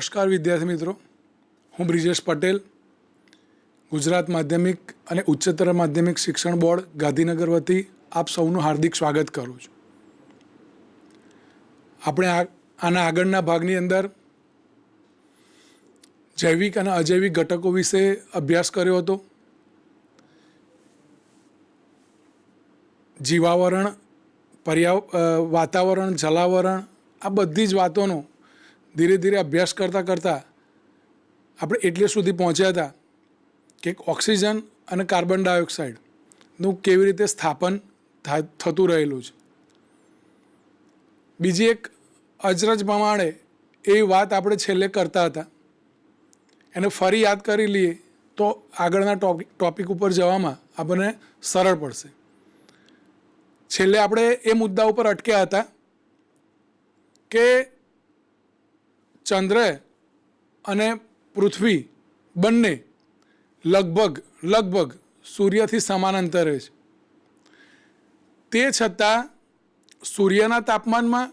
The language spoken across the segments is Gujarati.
નમસ્કાર વિદ્યાર્થી મિત્રો, હું બ્રિજેશ પટેલ, ગુજરાત માધ્યમિક અને ઉચ્ચતર માધ્યમિક શિક્ષણ બોર્ડ ગાંધીનગર વતી આપ સૌનું હાર્દિક સ્વાગત કરું છું. આપણે આના આગળના ભાગની અંદર જૈવિક અને અજૈવિક ઘટકો વિશે અભ્યાસ કર્યો હતો. જીવાવરણ, વાતાવરણ, જલાવરણ, આ બધી જ વાતોનો ધીરે ધીરે અભ્યાસ કરતાં કરતાં આપણે એટલે સુધી પહોંચ્યા હતા કે ઓક્સિજન અને કાર્બન ડાયોક્સાઇડનું કેવી રીતે સ્થાપન થતું રહેલું છે. બીજી એક અચરજ પ્રમાણે એ વાત આપણે છેલ્લે કરતા હતા, એને ફરી યાદ કરી લઈએ તો આગળના ટોપિક ઉપર જવામાં આપણને સરળ પડશે. છેલ્લે આપણે એ મુદ્દા ઉપર અટક્યા હતા કે ચંદ્ર અને પૃથ્વી બંને લગભગ સૂર્યથી સમાન અંતરે છે. તે છતાં સૂર્યના તાપમાનમાં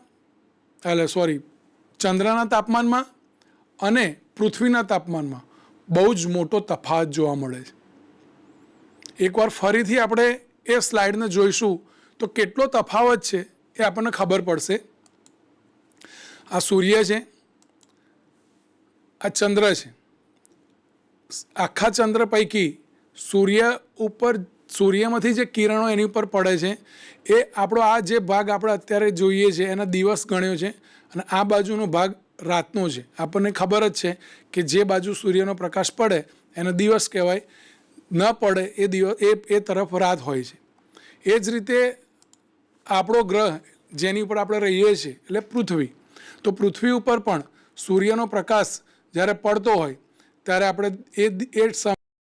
ચંદ્રના તાપમાનમાં અને પૃથ્વીના તાપમાનમાં બહુ જ મોટો તફાવત જોવા મળે છે. એકવાર ફરીથી આપણે એ સ્લાઇડને જોઈશું તો કેટલો તફાવત છે એ આપણને ખબર પડશે. આ સૂર્ય છે, આ ચંદ્ર છે. આખા ચંદ્ર પૈકી સૂર્યમાંથી જે કિરણો એની ઉપર પડે છે એ આપણો આ જે ભાગ આપણે અત્યારે જોઈએ છે એના દિવસ ગણ્યો છે, અને આ બાજુનો ભાગ રાતનો છે. આપણને ખબર જ છે કે જે બાજુ સૂર્યનો પ્રકાશ પડે એને દિવસ કહેવાય, ન પડે એ તરફ રાત હોય છે. એ જ રીતે આપણો ગ્રહ જેની ઉપર આપણે રહીએ છીએ એટલે પૃથ્વી, તો પૃથ્વી ઉપર પણ સૂર્યનો પ્રકાશ જ્યારે પડતો હોય ત્યારે આપણે એ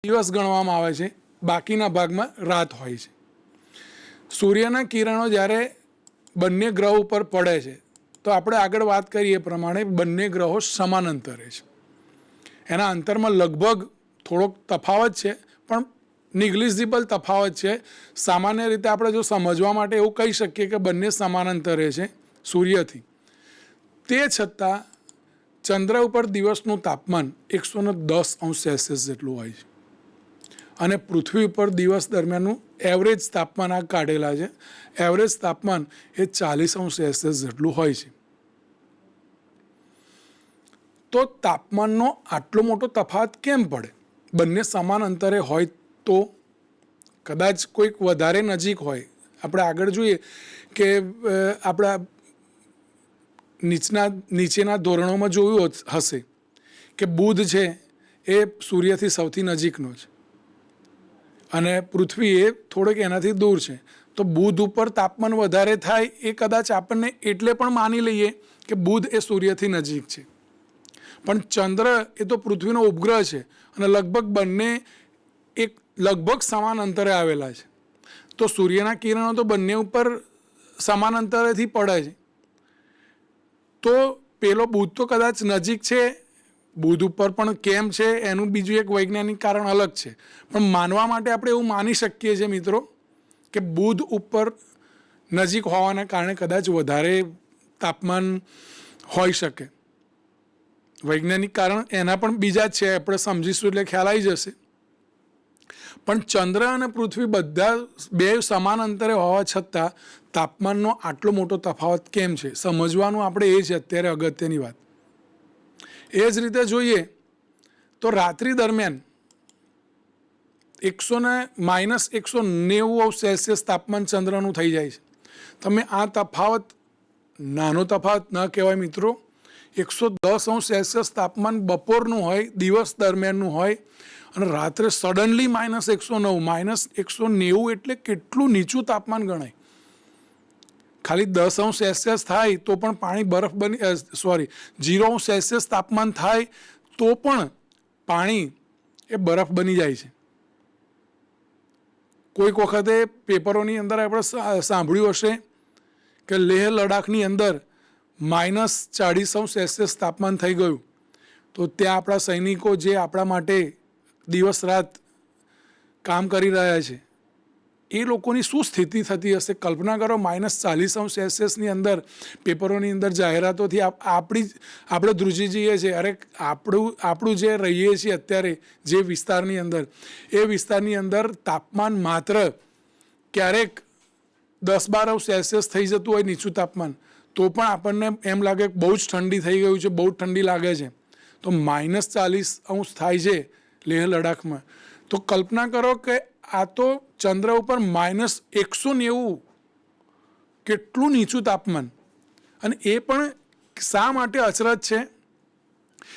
દિવસ ગણવામાં આવે છે, બાકીના ભાગમાં રાત હોય છે. સૂર્યના કિરણો જ્યારે બંને ગ્રહ ઉપર પડે છે તો આપણે આગળ વાત કરીએ એ પ્રમાણે બંને ગ્રહો સમાન અંતરે છે. એના અંતરમાં લગભગ થોડોક તફાવત છે, પણ નિગ્લિજિબલ તફાવત છે. સામાન્ય રીતે આપણે જો સમજવા માટે એવું કહી શકીએ કે બંને સમાન અંતરે છે સૂર્યથી. તે છતાં ચંદ્ર ઉપર દિવસનું તાપમાન 110°C જેટલું હોય છે, અને પૃથ્વી ઉપર દિવસ દરમિયાનનું એવરેજ તાપમાન આ કાઢેલા છે. એવરેજ તાપમાન એ 40°C જેટલું હોય છે. તો તાપમાનનો આટલો મોટો તફાવત કેમ પડે? બંને સમાન અંતરે હોય તો કદાચ કોઈક વધારે નજીક હોય. આપણે આગળ જોઈએ કે આપણા નીચેના ધોરણોમાં જોયું હશે કે બુધ છે એ સૂર્યથી સૌથી નજીકનો છે અને પૃથ્વી એ થોડેક એનાથી દૂર છે. તો બુધ ઉપર તાપમાન વધારે થાય એ કદાચ આપણને એટલે પણ માની લઈએ કે બુધ એ સૂર્યથી નજીક છે, પણ ચંદ્ર એ તો પૃથ્વીનો ઉપગ્રહ છે અને બંને લગભગ સમાન અંતરે આવેલા છે. તો સૂર્યના કિરણો તો બંને ઉપર સમાન અંતરેથી પડે છે. તો પેલો બુધ તો કદાચ નજીક છે, બુધ ઉપર પણ કેમ છે એનું બીજું એક વૈજ્ઞાનિક કારણ અલગ છે, પણ માનવા માટે આપણે એવું માની શકીએ છીએ મિત્રો કે બુધ ઉપર નજીક હોવાના કારણે કદાચ વધારે તાપમાન હોઈ શકે. વૈજ્ઞાનિક કારણ એના પણ બીજા જ છે, આપણે સમજીશું એટલે ખ્યાલ આવી જશે. પણ ચંદ્ર અને પૃથ્વી બધા બે સમાન અંતરે હોવા છતાં તાપમાનનો આટલો મોટો તફાવત કેમ છે સમજવાનું આપણે એ છે અત્યારે અગત્યની વાત. એ જ રીતે જોઈએ તો રાત્રિ દરમિયાન -190°C તાપમાન ચંદ્રનું થઈ જાય છે. તમે આ તફાવત નાનો તફાવત ન કહેવાય મિત્રો. 110°C તાપમાન બપોરનું હોય, દિવસ દરમિયાનનું હોય, અને રાત્રે સડનલી -190 એટલે કેટલું નીચું તાપમાન ગણાય. ખાલી 10°C થાય તો પણ પાણી બરફ 0°C તાપમાન થાય તો પણ પાણી એ બરફ બની જાય છે. કોઈક વખતે પેપરોની અંદર આપણે સાંભળ્યું હશે કે લેહ લડાખની અંદર -40°C તાપમાન થઈ ગયું. તો ત્યાં આપણા સૈનિકો જે આપણા માટે દિવસ રાત કામ કરી રહ્યા છે એ લોકોની શું સ્થિતિ થતી હશે? કલ્પના કરો, -40°C અંદર પેપરોની અંદર જાહેરાતોથી આપણે ધ્રુજી જઈએ છીએ. અરે આપણું જે રહીએ છીએ અત્યારે જે વિસ્તારની અંદર, એ વિસ્તારની અંદર તાપમાન માત્ર ક્યારેક 10-12°C થઈ જતું હોય નીચું તાપમાન, તો પણ આપણને એમ લાગે કે બહુ જ ઠંડી થઈ ગયું છે, બહુ ઠંડી લાગે છે. તો -40° થાય છે લેહ લડાખમાં. તો કલ્પના કરો કે આ તો ચંદ્ર ઉપર -190 કેટલું નીચું તાપમાન. અને એ પણ શા માટે અચરજ છે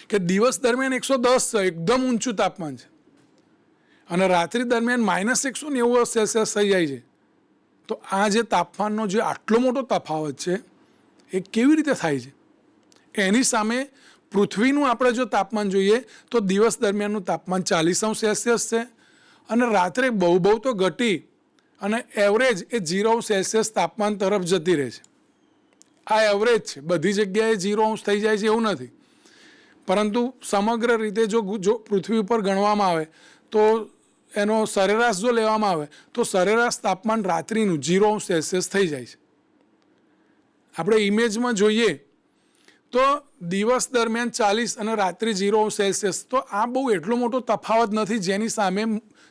કે દિવસ દરમિયાન 110 છે, એકદમ ઊંચું તાપમાન છે, અને રાત્રિ દરમિયાન -190°C થઈ જાય છે. તો આ જે તાપમાનનો જે આટલો મોટો તફાવત છે એ કેવી રીતે થાય છે? એની સામે પૃથ્વીનું આપણે જો તાપમાન જોઈએ તો દિવસ દરમિયાનનું તાપમાન 40°C છે, અને રાત્રે બહુ તો ઘટી અને એવરેજ એ 0°C તાપમાન તરફ જતી રહે છે. આ એવરેજ છે, બધી જગ્યાએ 0° થઈ જાય છે એવું નથી. પરંતુ સમગ્ર રીતે જો પૃથ્વી ઉપર ગણવામાં આવે તો એનો સરેરાશ જો લેવામાં આવે તો સરેરાશ તાપમાન રાત્રિનું 0°C થઈ જાય છે. આપણે ઇમેજમાં જોઈએ તો દિવસ દરમિયાન 40 અને રાત્રિ 0°C, તો આ બહુ એટલો મોટો તફાવત નથી જેની સામે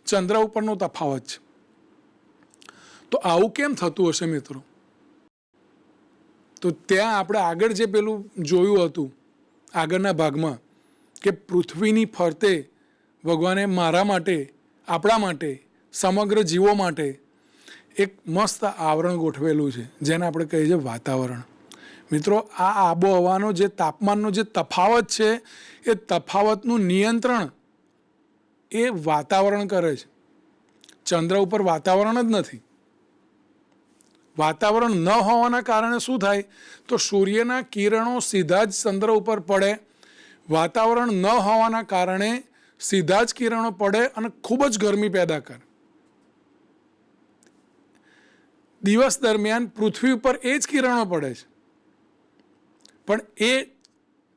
ચંદ્ર ઉપરનો તફાવત છે. તો આવું કેમ થતું હશે મિત્રો? તો ત્યાં આપણે આગળ જે પેલું જોયું હતું આગળના ભાગમાં કે પૃથ્વીની ફરતે ભગવાને મારા માટે, આપણા માટે, સમગ્ર જીવો માટે એક મસ્ત આવરણ ગોઠવેલું છે જેને આપણે કહીએ છીએ વાતાવરણ. મિત્રો, આ આબોહવાનો જે તાપમાનનો જે તફાવત છે એ તફાવતનું નિયંત્રણ એ વાતાવરણ કરે છે. ચંદ્ર ઉપર વાતાવરણ જ નથી. વાતાવરણ ન હોવાના કારણે શું થાય? તો સૂર્યના કિરણો સીધા જ ચંદ્ર ઉપર પડે. વાતાવરણ ન હોવાના કારણે સીધા જ કિરણો પડે અને ખૂબ જ ગરમી પેદા કરે. દિવસ દરમિયાન પૃથ્વી ઉપર એ જ કિરણો પડે છે, પણ એ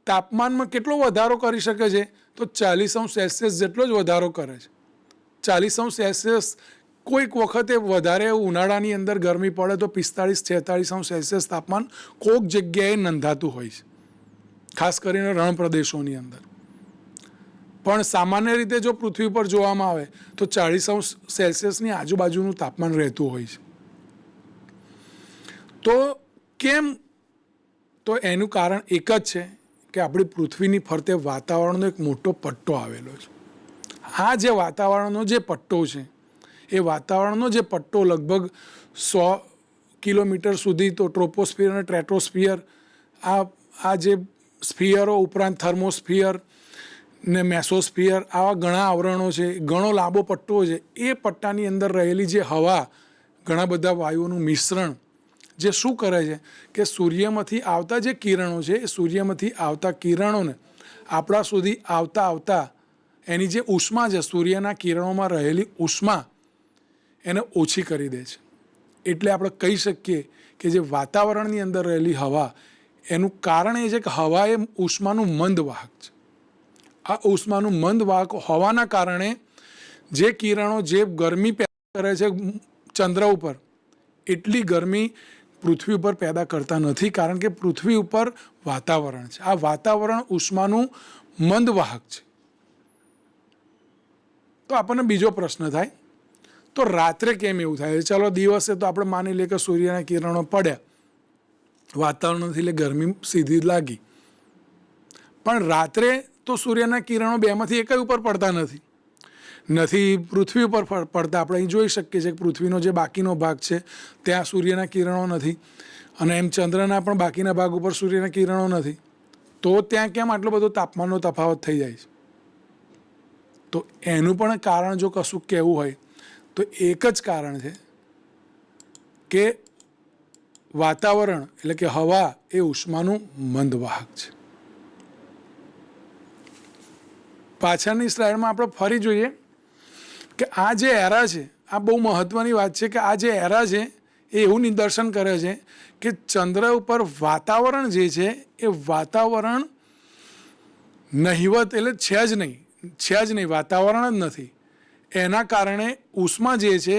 તાપમાનમાં કેટલો વધારો કરી શકે છે? તો 40°C જેટલો જ વધારો કરે છે. 40°C, કોઈક વખતે વધારે ઉનાળાની અંદર ગરમી પડે તો 45-46°C તાપમાન કોઈક જગ્યાએ નોંધાતું હોય છે, ખાસ કરીને રણ પ્રદેશોની અંદર. પણ સામાન્ય રીતે જો પૃથ્વી પર જોવામાં આવે તો 40°C આજુબાજુનું તાપમાન રહેતું હોય છે. તો કેમ? તો એનું કારણ એક જ છે કે આપણી પૃથ્વીની ફરતે વાતાવરણનો એક મોટો પટ્ટો આવેલો છે. આ જે વાતાવરણનો જે પટ્ટો છે એ વાતાવરણનો જે પટ્ટો લગભગ 100 કિલોમીટર સુધી, તો ટ્રોપોસ્ફિયર અને સ્ટ્રેટોસ્ફિયર, આ જે સ્ફિયરો ઉપરાંત થર્મોસ્ફિયર ને મેસોસ્ફિયર, આવા ઘણા આવરણો છે, ઘણો લાંબો પટ્ટો છે. એ પટ્ટાની અંદર રહેલી જે હવા, ઘણા બધા વાયુઓનું મિશ્રણ જે શું કરે છે કે સૂર્યમાંથી આવતા જે કિરણો છે એ સૂર્યમાંથી આવતા કિરણોને આપણા સુધી આવતા એની જે ઉષ્મા છે, સૂર્યના કિરણોમાં રહેલી ઉષ્મા, એને ઓછી કરી દે છે. એટલે આપણે કહી શકીએ કે જે વાતાવરણની અંદર રહેલી હવા, એનું કારણ એ છે કે હવા એ ઉષ્માનું મંદ વાહક છે. આ ઉષ્માનું મંદ વાહક હોવાના કારણે જે કિરણો જે ગરમી પેદા કરે છે ચંદ્ર ઉપર, એટલી ગરમી પૃથ્વી ઉપર પેદા કરતા નથી, કારણ કે પૃથ્વી ઉપર વાતાવરણ છે. આ વાતાવરણ ઉષ્માનું મંદ વાહક છે. તો આપણને બીજો પ્રશ્ન થાય, તો રાત્રે કેમ એવું થાય? ચાલો દિવસે તો આપણે માની લઈએ કે સૂર્યના કિરણો પડ્યા, વાતાવરણથી એટલે ગરમી સીધી લાગી, પણ રાત્રે તો સૂર્યના કિરણો બેમાંથી એક ઉપર પડતા નથી પૃથ્વી ઉપર પડતા. આપણે અહીં જોઈ શકીએ છીએ કે પૃથ્વીનો જે બાકીનો ભાગ છે ત્યાં સૂર્યના કિરણો નથી, અને એમ ચંદ્રના પણ બાકીના ભાગ ઉપર સૂર્યના કિરણો નથી. તો ત્યાં કેમ આટલો બધો તાપમાનનો તફાવત થઈ જાય છે? તો એનું પણ કારણ જો કશું કહેવું હોય તો એક જ કારણ છે કે વાતાવરણ એટલે કે હવા એ ઉષ્માનું મંદ વાહક છે. પાછળની સ્લાઇડમાં આપણે ફરી જોઈએ કે આ જે એરા છે, આ બહુ મહત્ત્વની વાત છે કે આ જે એરા છે એ એવું નિદર્શન કરે છે કે ચંદ્ર ઉપર વાતાવરણ જે છે એ વાતાવરણ નહિવત, એટલે છે જ નહીં, વાતાવરણ જ નથી. એના કારણે ઉષ્મા જે છે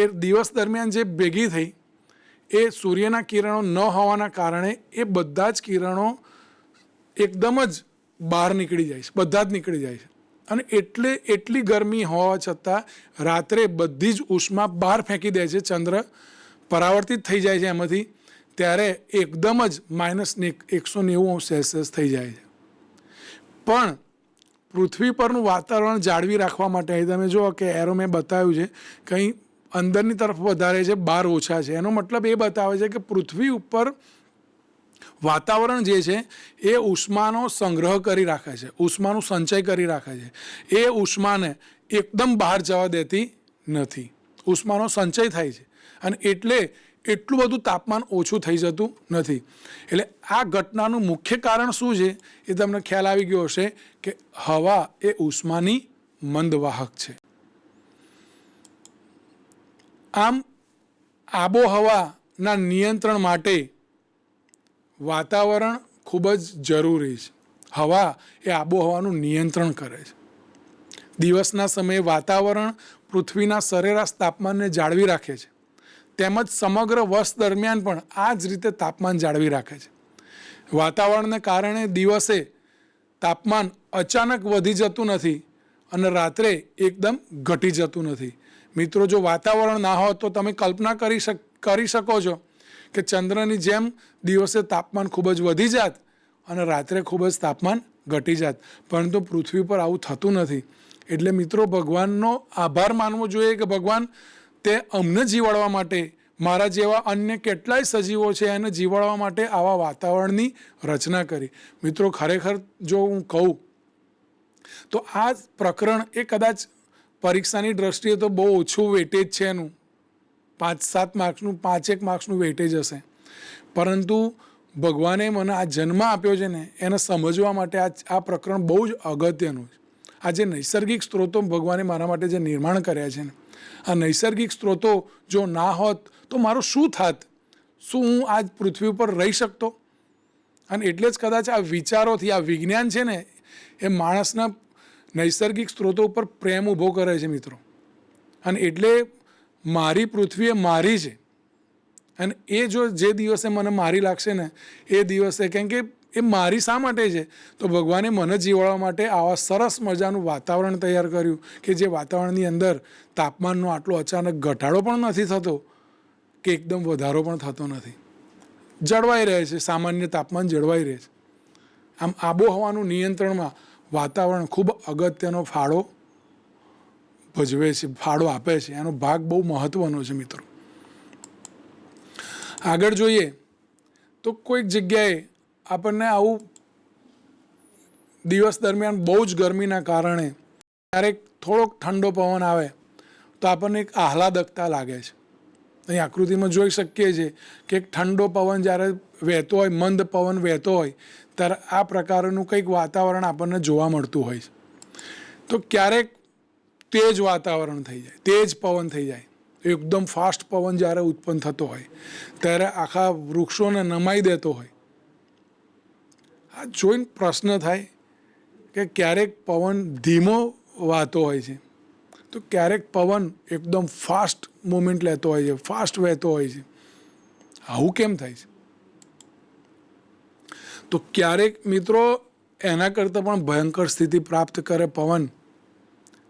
એ દિવસ દરમિયાન જે ભેગી થઈ એ સૂર્યના કિરણો ન હોવાના કારણે એ બધા જ કિરણો એકદમ જ બહાર નીકળી જાય છે, બધા જ નીકળી જાય છે. અને એટલી ગરમી હોવા છતાં રાત્રે બધી જ ઉષ્મા બહાર ફેંકી દે છે, ચંદ્ર પરાવર્તિત થઈ જાય છે એમાંથી, ત્યારે એકદમ જ -190°C થઈ જાય છે. પણ પૃથ્વી પરનું વાતાવરણ જાળવી રાખવા માટે તમે જુઓ કે એરો મેં બતાવ્યું છે, કંઈ અંદરની તરફ વધારે છે, બહાર ઓછા છે. એનો મતલબ એ બતાવે છે કે પૃથ્વી ઉપર વાતાવરણ જે છે એ ઉષ્માનો સંગ્રહ કરી રાખે છે, ઉષ્માનું સંચય કરી રાખે છે. એ ઉષ્માને એકદમ બહાર જવા દેતી નથી, ઉષ્માનો સંચય થાય છે અને એટલે એટલું બધું તાપમાન ઓછું થઈ જતું નથી. એટલે આ ઘટનાનું મુખ્ય કારણ શું છે એ તમને ખ્યાલ આવી ગયો હશે કે હવા એ ઉષ્માની મંદવાહક છે. આમ આબોહવાના નિયંત્રણ માટે વાતાવરણ ખૂબ જ જરૂરી છે. હવા એ આબોહવાનું નિયંત્રણ કરે છે. દિવસના સમયે વાતાવરણ પૃથ્વીના સરેરાશ તાપમાનને જાળવી રાખે છે, તેમજ સમગ્ર વર્ષ દરમિયાન પણ આ જ રીતે તાપમાન જાળવી રાખે છે. વાતાવરણને કારણે દિવસે તાપમાન અચાનક વધી જતું નથી અને રાત્રે એકદમ ઘટી જતું નથી. મિત્રો, જો વાતાવરણ ના હોય તો તમે કલ્પના કરી શકો છો કે ચંદ્રની જેમ દિવસે તાપમાન ખૂબ જ વધી જાત અને રાત્રે ખૂબ જ તાપમાન ઘટી જાત, પરંતુ પૃથ્વી પર આવું થતું નથી. એટલે મિત્રો, ભગવાનનો આભાર માનવો જોઈએ કે ભગવાન તે અમને જીવાડવા માટે, મારા જેવા અન્ય કેટલાય સજીવો છે એને જીવાડવા માટે આવા વાતાવરણની રચના કરી. મિત્રો, ખરેખર જો હું કહું તો આ પ્રકરણ એ કદાચ પરીક્ષાની દ્રષ્ટિએ તો બહુ ઓછું વેટેજ છે એનું, 5-7 માર્ક્સનું, 5-1 માર્ક્સનું વેટેજ હશે, પરંતુ ભગવાને મને આ જન્મ આપ્યો છે ને એને સમજવા માટે આ પ્રકરણ બહુ જ અગત્યનું છે. આ જે નૈસર્ગિક સ્ત્રોતો ભગવાને મારા માટે જે નિર્માણ કર્યા છે ને, આ નૈસર્ગિક સ્ત્રોતો જો ના હોત તો મારું શું થાત? શું હું આજ પૃથ્વી ઉપર રહી શકતો? અને એટલે જ કદાચ આ વિચારોથી, આ વિજ્ઞાન છે ને એ માણસના નૈસર્ગિક સ્ત્રોતો ઉપર પ્રેમ ઊભો કરે છે મિત્રો. અને એટલે મારી પૃથ્વી એ મારી છે અને એ જો જે દિવસે મને મારી લાગશે ને એ દિવસે, કેમ કે એ મારી શા માટે છે? તો ભગવાને મને જીવાડવા માટે આવા સરસ મજાનું વાતાવરણ તૈયાર કર્યું કે જે વાતાવરણની અંદર તાપમાનનો આટલો અચાનક ઘટાડો પણ નથી થતો કે એકદમ વધારો પણ થતો નથી, જળવાઈ રહે છે, સામાન્ય તાપમાન જળવાઈ રહે છે. આમ આબોહવાનું નિયંત્રણમાં વાતાવરણ ખૂબ અગત્યનો ફાળો ભજવે છે, ફાળો આપે છે. એનો ભાગ બહુ મહત્ત્વનો છે મિત્રો. આગળ જોઈએ તો કોઈક જગ્યાએ આપણને આવું દિવસ દરમિયાન બહુ જ ગરમીના કારણે ક્યારેક થોડોક ઠંડો પવન આવે તો આપણને એક આહલાદકતા લાગે છે. અહીં આકૃતિમાં જોઈ શકીએ છીએ કે એક ઠંડો પવન જ્યારે વહેતો હોય, મંદ પવન વહેતો હોય ત્યારે આ પ્રકારનું કંઈક વાતાવરણ આપણને જોવા મળતું હોય છે. તો ક્યારેક તેજ વાતાવરણ થઈ જાય, તેજ પવન થઈ જાય, એકદમ ફાસ્ટ પવન જ્યારે ઉત્પન્ન થતો હોય ત્યારે આખા વૃક્ષોને નમાઈ દેતો હોય. આ જોઈને પ્રશ્ન થાય કે ક્યારેક પવન ધીમો વાતો હોય છે તો ક્યારેક પવન એકદમ ફાસ્ટ મુવમેન્ટ લેતો હોય છે, ફાસ્ટ વહેતો હોય છે. આવું કેમ થાય છે? તો ક્યારેક મિત્રો એના કરતાં પણ ભયંકર સ્થિતિ પ્રાપ્ત કરે પવન,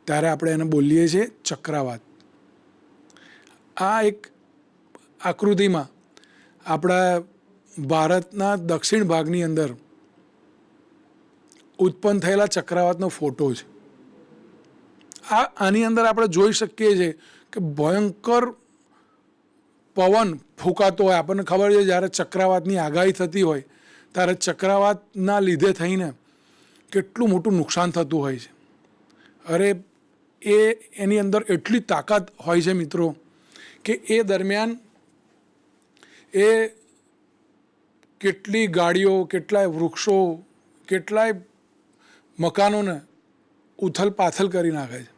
ત્યારે આપણે એને બોલીએ છીએ ચક્રાવાત. આ એક આકૃતિમાં આપણા ભારતના દક્ષિણ ભાગની અંદર ઉત્પન્ન થયેલા ચક્રાવાતનો ફોટો છે. આની અંદર આપણે જોઈ શકીએ છીએ કે ભયંકર પવન ફૂંકાતો હોય. આપણને ખબર છે જ્યારે ચક્રાવાતની આગાહી થતી હોય ત્યારે ચક્રાવાતના લીધે થઈને કેટલું મોટું નુકસાન થતું હોય છે. અરે એની અંદર એટલી તાકાત હોય છે મિત્રો કે એ દરમિયાન એ કેટલી ગાડીઓ, કેટલાય વૃક્ષો, કેટલાય મકાનોને ઉથલ પાથલ કરી નાખે છે.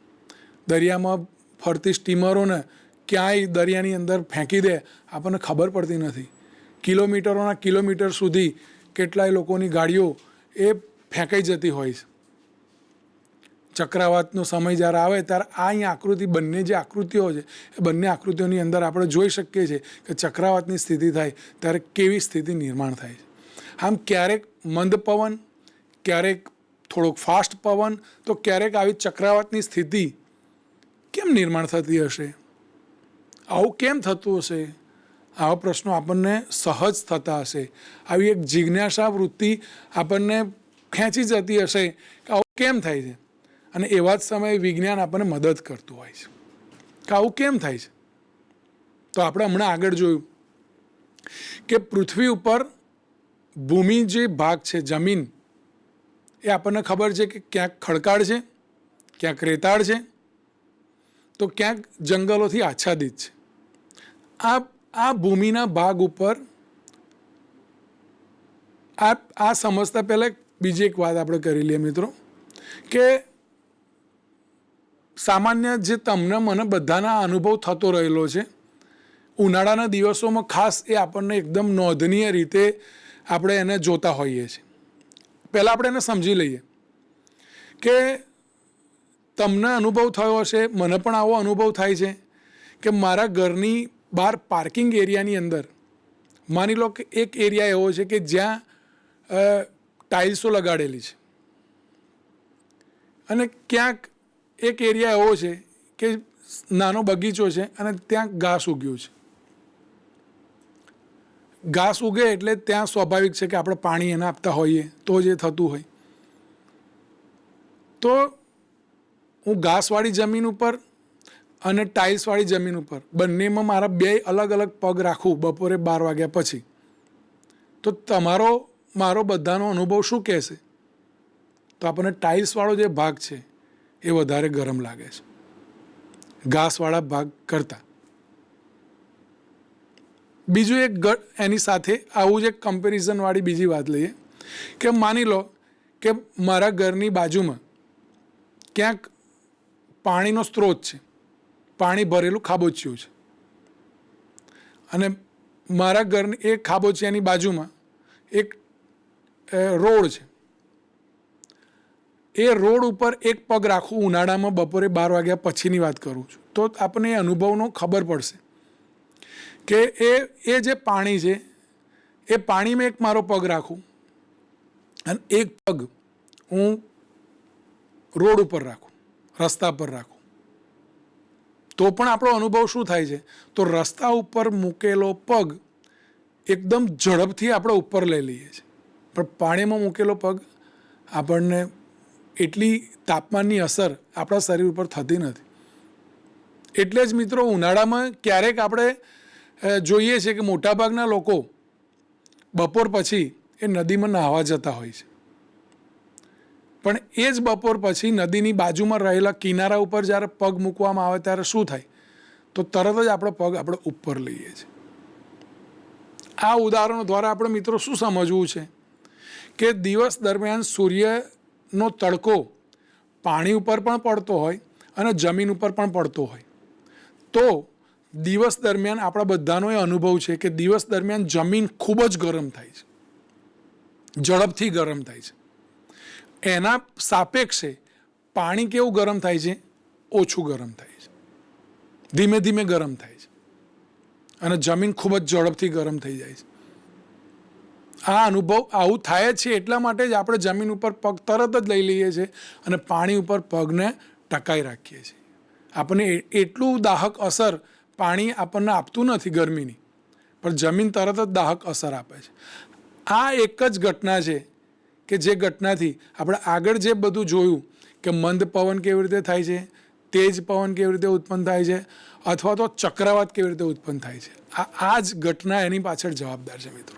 દરિયામાં ફરતી સ્ટીમરોને ક્યાંય દરિયાની અંદર ફેંકી દે આપણને ખબર પડતી નથી. કિલોમીટરોના કિલોમીટર સુધી કેટલાય લોકોની ગાડીઓ એ ફેંકાઈ જતી હોય છે. ચક્રવાતનો સમય જ્યારે આવે ત્યારે આ અહીંયા આકૃતિ બંને જે આકૃતિઓ છે એ બંને આકૃતિઓની અંદર આપણે જોઈ શકીએ છીએ કે ચક્રવાતની સ્થિતિ થાય ત્યારે કેવી સ્થિતિ નિર્માણ થાય છે. આમ ક્યારેક મંદ પવન, ક્યારેક થોડોક ફાસ્ટ પવન, તો ક્યારેક આવી ચક્રવાતની સ્થિતિ કેમ નિર્માણ થતી હશે, આવું કેમ થતું હશે? આવા પ્રશ્નો આપણને સહજ થતા હશે. આવી એક જિજ્ઞાસા વૃત્તિ આપણને ખેંચી જતી હશે કે આવું કેમ થાય છે. અને એવા જ સમયે વિજ્ઞાન આપણને મદદ કરતું હોય છે કે આવું કેમ થાય છે. તો આપણે હમણાં આગળ જોયું કે પૃથ્વી ઉપર ભૂમિ જે ભાગ છે, જમીન, એ આપણને ખબર છે કે ક્યાંક ખડકાળ છે, ક્યાંક રેતાળ છે, તો ક્યાંક જંગલોથી આચ્છાદિત છે. આ ભૂમિના ભાગ ઉપર આ સમજતા પહેલાં બીજી એક વાત આપણે કરી લઈએ મિત્રો, કે સામાન્ય જે તમને મને બધાના અનુભવ થતો રહેલો છે, ઉનાળાના દિવસોમાં ખાસ એ આપણને એકદમ નોંધનીય રીતે આપણે એને જોતા હોઈએ છીએ. પહેલાં આપણે એને સમજી લઈએ કે તમને અનુભવ થયો હશે, મને પણ આવો અનુભવ થાય છે કે મારા ઘરની બહાર પાર્કિંગ એરિયાની અંદર માની લો કે એક એરિયા એવો છે કે જ્યાં ટાઇલ્સો લગાડેલી છે, અને ક્યાંક એક એરિયા એવો છે કે નાનો બગીચો છે અને ત્યાં ઘાસ ઉગ્યું છે. ઘાસ ઉગે એટલે ત્યાં સ્વાભાવિક છે કે આપણે પાણી એને આપતા હોઈએ તો જે થતું હોય. તો હું ઘાસવાળી જમીન ઉપર અને ટાઇલ્સવાળી જમીન ઉપર બંનેમાં મારા બે અલગ અલગ પગ રાખું બપોરે 12 વાગ્યા પછી, તો મારો બધાનો અનુભવ શું કહેશે? તો આપણને ટાઇલ્સવાળો જે ભાગ છે એ વધારે ગરમ લાગે છે ઘાસવાળા ભાગ કરતાં. બીજું એક એની સાથે આવું જ એક કમ્પેરિઝનવાળી બીજી વાત લઈએ કે માની લો કે મારા ઘરની બાજુમાં ક્યાંક પાણીનો સ્ત્રોત છે, પાણી ભરેલું ખાબોચિયું છે, અને મારા ઘરની એક ખાબોચિયાની બાજુમાં એક રોડ છે. એ રોડ ઉપર એક પગ રાખવું ઉનાળામાં બપોરે 12 વાગ્યા પછીની વાત કરું છું, તો આપણને એ અનુભવનો ખબર પડશે કે એ જે પાણી છે એ પાણીમાં એક મારો પગ રાખું અને એક પગ હું રોડ ઉપર રાખું, રસ્તા પર રાખું, તો પણ આપણો અનુભવ શું થાય છે? તો રસ્તા ઉપર મૂકેલો પગ એકદમ ઝડપથી આપણે ઉપર લઈ લઈએ છીએ, પણ પાણીમાં મૂકેલો પગ આપણને એટલી તાપમાનની અસર આપણા શરીર ઉપર થતી નથી. એટલે જ મિત્રો ઉનાળામાં ક્યારેક આપણે જોઈએ છે કે મોટાભાગના લોકો બપોર પછી એ નદીમાં નાહવા જતા હોય છે, પણ એ જ બપોર પછી નદીની બાજુમાં રહેલા કિનારા ઉપર જ્યારે પગ મૂકવામાં આવે ત્યારે શું થાય? તો તરત જ આપણો પગ આપણે ઉપર લઈએ છીએ. આ ઉદાહરણો દ્વારા આપણે મિત્રો શું સમજવું છે કે દિવસ દરમિયાન સૂર્યનો તડકો પાણી ઉપર પણ પડતો હોય અને જમીન ઉપર પણ પડતો હોય, તો દિવસ દરમિયાન આપણા બધાનો એ અનુભવ છે કે દિવસ દરમિયાન જમીન ખૂબ જ ગરમ થાય છે, ઝડપથી ગરમ થાય છે. એના સાપેક્ષે પાણી કેવું ગરમ થાય છે? ઓછું ગરમ થાય છે, ધીમે ધીમે ગરમ થાય છે, અને જમીન ખૂબ જ ઝડપથી ગરમ થઈ જાય છે. આ અનુભવ આવું થાય છે એટલા માટે જ આપણે જમીન ઉપર પગ તરત જ લઈ લઈએ છીએ અને પાણી ઉપર પગને ટકાઈ રાખીએ છીએ. આપણને એટલું દાહક અસર પાણી આપણને આપતું નથી ગરમીની, પણ જમીન તરત જ દાહક અસર આપે છે. આ એક જ ઘટના છે કે જે ઘટનાથી આપણે આગળ જે બધું જોયું કે મંદ પવન કેવી રીતે થાય છે, તેજ પવન કેવી રીતે ઉત્પન્ન થાય છે, અથવા તો ચક્રવાત કેવી રીતે ઉત્પન્ન થાય છે, આ જ ઘટના એની પાછળ જવાબદાર છે મિત્રો.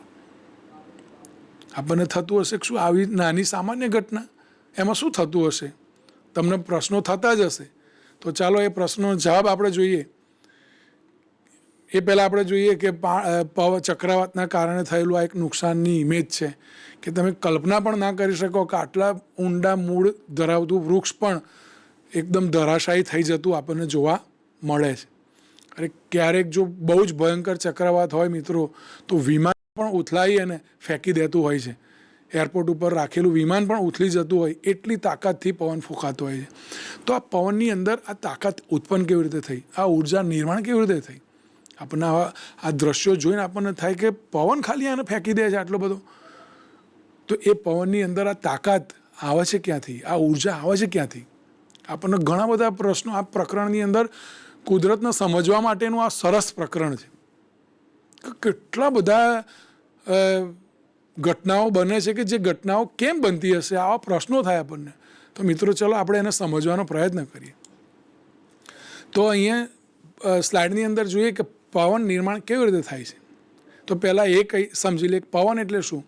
આપણને થતું હશે કે શું આવી નાની સામાન્ય ઘટના એમાં શું થતું હશે? તમને પ્રશ્નો થતા જ હશે. તો ચાલો એ પ્રશ્નોનો જવાબ આપણે જોઈએ. એ પહેલાં આપણે જોઈએ કે ચક્રવાતના કારણે થયેલું આ એક નુકસાનની ઇમેજ છે કે તમે કલ્પના પણ ના કરી શકો કે આટલા ઊંડા મૂળ ધરાવતું વૃક્ષ પણ એકદમ ધરાશાયી થઈ જતું આપણને જોવા મળે છે. અને ક્યારેક જો બહુ જ ભયંકર ચક્રવાત હોય મિત્રો, તો વિમાન પણ ઉથલાઈ અને ફેંકી દેતું હોય છે. એરપોર્ટ ઉપર રાખેલું વિમાન પણ ઉથલી જતું હોય એટલી તાકાતથી પવન ફૂંકાતો હોય છે. તો આ પવનની અંદર આ તાકાત ઉત્પન્ન કેવી રીતે થઈ, આ ઉર્જા નિર્માણ કેવી રીતે થઈ? આપણને આ દ્રશ્યો જોઈને આપણને થાય કે પવન ખાલી આને ફેંકી દે છે આટલો બધો. તો એ પવનની અંદર આ તાકાત આવે છે ક્યાંથી, આ ઉર્જા આવે છે ક્યાંથી? આપણને ઘણા બધા પ્રશ્નો આ પ્રકરણની અંદર, કુદરતને સમજવા માટેનું આ સરસ પ્રકરણ છે. કેટલા બધા ઘટનાઓ બને છે કે જે ઘટનાઓ કેમ બનતી હશે, આવા પ્રશ્નો થાય આપણને. તો મિત્રો ચલો આપણે એને સમજવાનો પ્રયત્ન કરીએ. તો અહીંયા સ્લાઇડની અંદર જોઈએ કે પવન નિર્માણ કેવી રીતે થાય છે. તો પહેલાં એ સમજી લે પવન એટલે શું.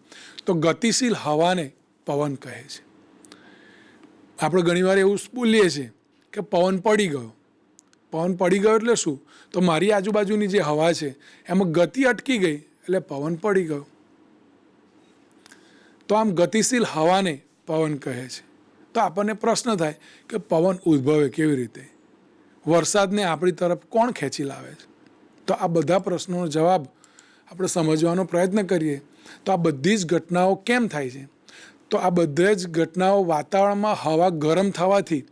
તો ગતિશીલ હવાને પવન કહે છે. આપણે ઘણીવાર એવું બોલીએ છીએ કે પવન પડી ગયો. પવન પડી ગયો એટલે શું? તો મારી આજુબાજુની જે હવા છે એમાં ગતિ અટકી ગઈ એટલે પવન પડી ગયો. તો આમ ગતિશીલ હવાને પવન કહે છે. તો આપણને પ્રશ્ન થાય કે પવન ઉદ્ભવે કેવી રીતે, વરસાદને આપણી તરફ કોણ ખેંચી લાવે છે? તો આ બધા પ્રશ્નોનો જવાબ આપણે સમજવાનો પ્રયત્ન કરીએ તો આ બધી જ ઘટનાઓ કેમ થાય છે. તો આ બધા જ ઘટનાઓ વાતાવરણમાં હવા ગરમ થવાથી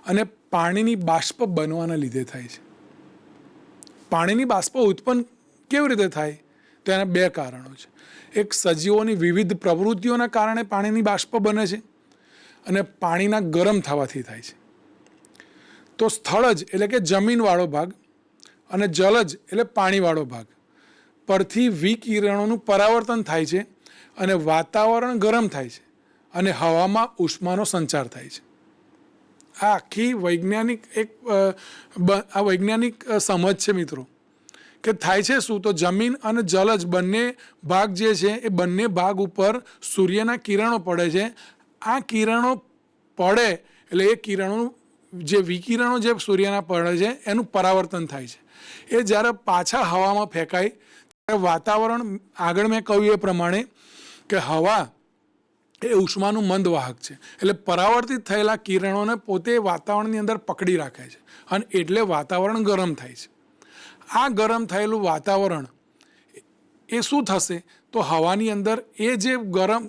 અને પાણીની બાષ્પ બનવાના લીધે થાય છે. પાણીની બાષ્પ ઉત્પન્ન કેવી રીતે થાય? તો એના બે કારણો છે. એક સજીવોની વિવિધ પ્રવૃત્તિઓના કારણે પાણીની બાષ્પ બને છે અને પાણીના ગરમ થવાથી થાય છે. તો સ્થળજ એટલે કે જમીનવાળો ભાગ અને જલજ એટલે પાણીવાળો ભાગ પરથી વિકિરણોનું પરાવર્તન થાય છે અને વાતાવરણ ગરમ થાય છે અને હવામાં ઉષ્માનો સંચાર થાય છે. આ આખી વૈજ્ઞાનિક વૈજ્ઞાનિક સમજ છે મિત્રો કે થાય છે શું. તો જમીન અને જલજ બંને ભાગ જે છે એ બંને ભાગ ઉપર સૂર્યના કિરણો પડે છે. આ કિરણો પડે એટલે એ કિરણોનું જે વિકિરણો જે સૂર્યના પડે છે એનું પરાવર્તન થાય છે. એ જ્યારે પાછા હવામાં ફેંકાય ત્યારે વાતાવરણ, આગળ મેં કહ્યું એ પ્રમાણે કે હવા એ ઉષ્માનું મંદ વાહક છે. એટલે પરાવર્તિત થયેલા કિરણોને પોતે વાતાવરણની અંદર પકડી રાખે છે અને એટલે વાતાવરણ ગરમ થાય છે. આ ગરમ થયેલું વાતાવરણ એ શું થશે? તો હવાની અંદર એ જે ગરમ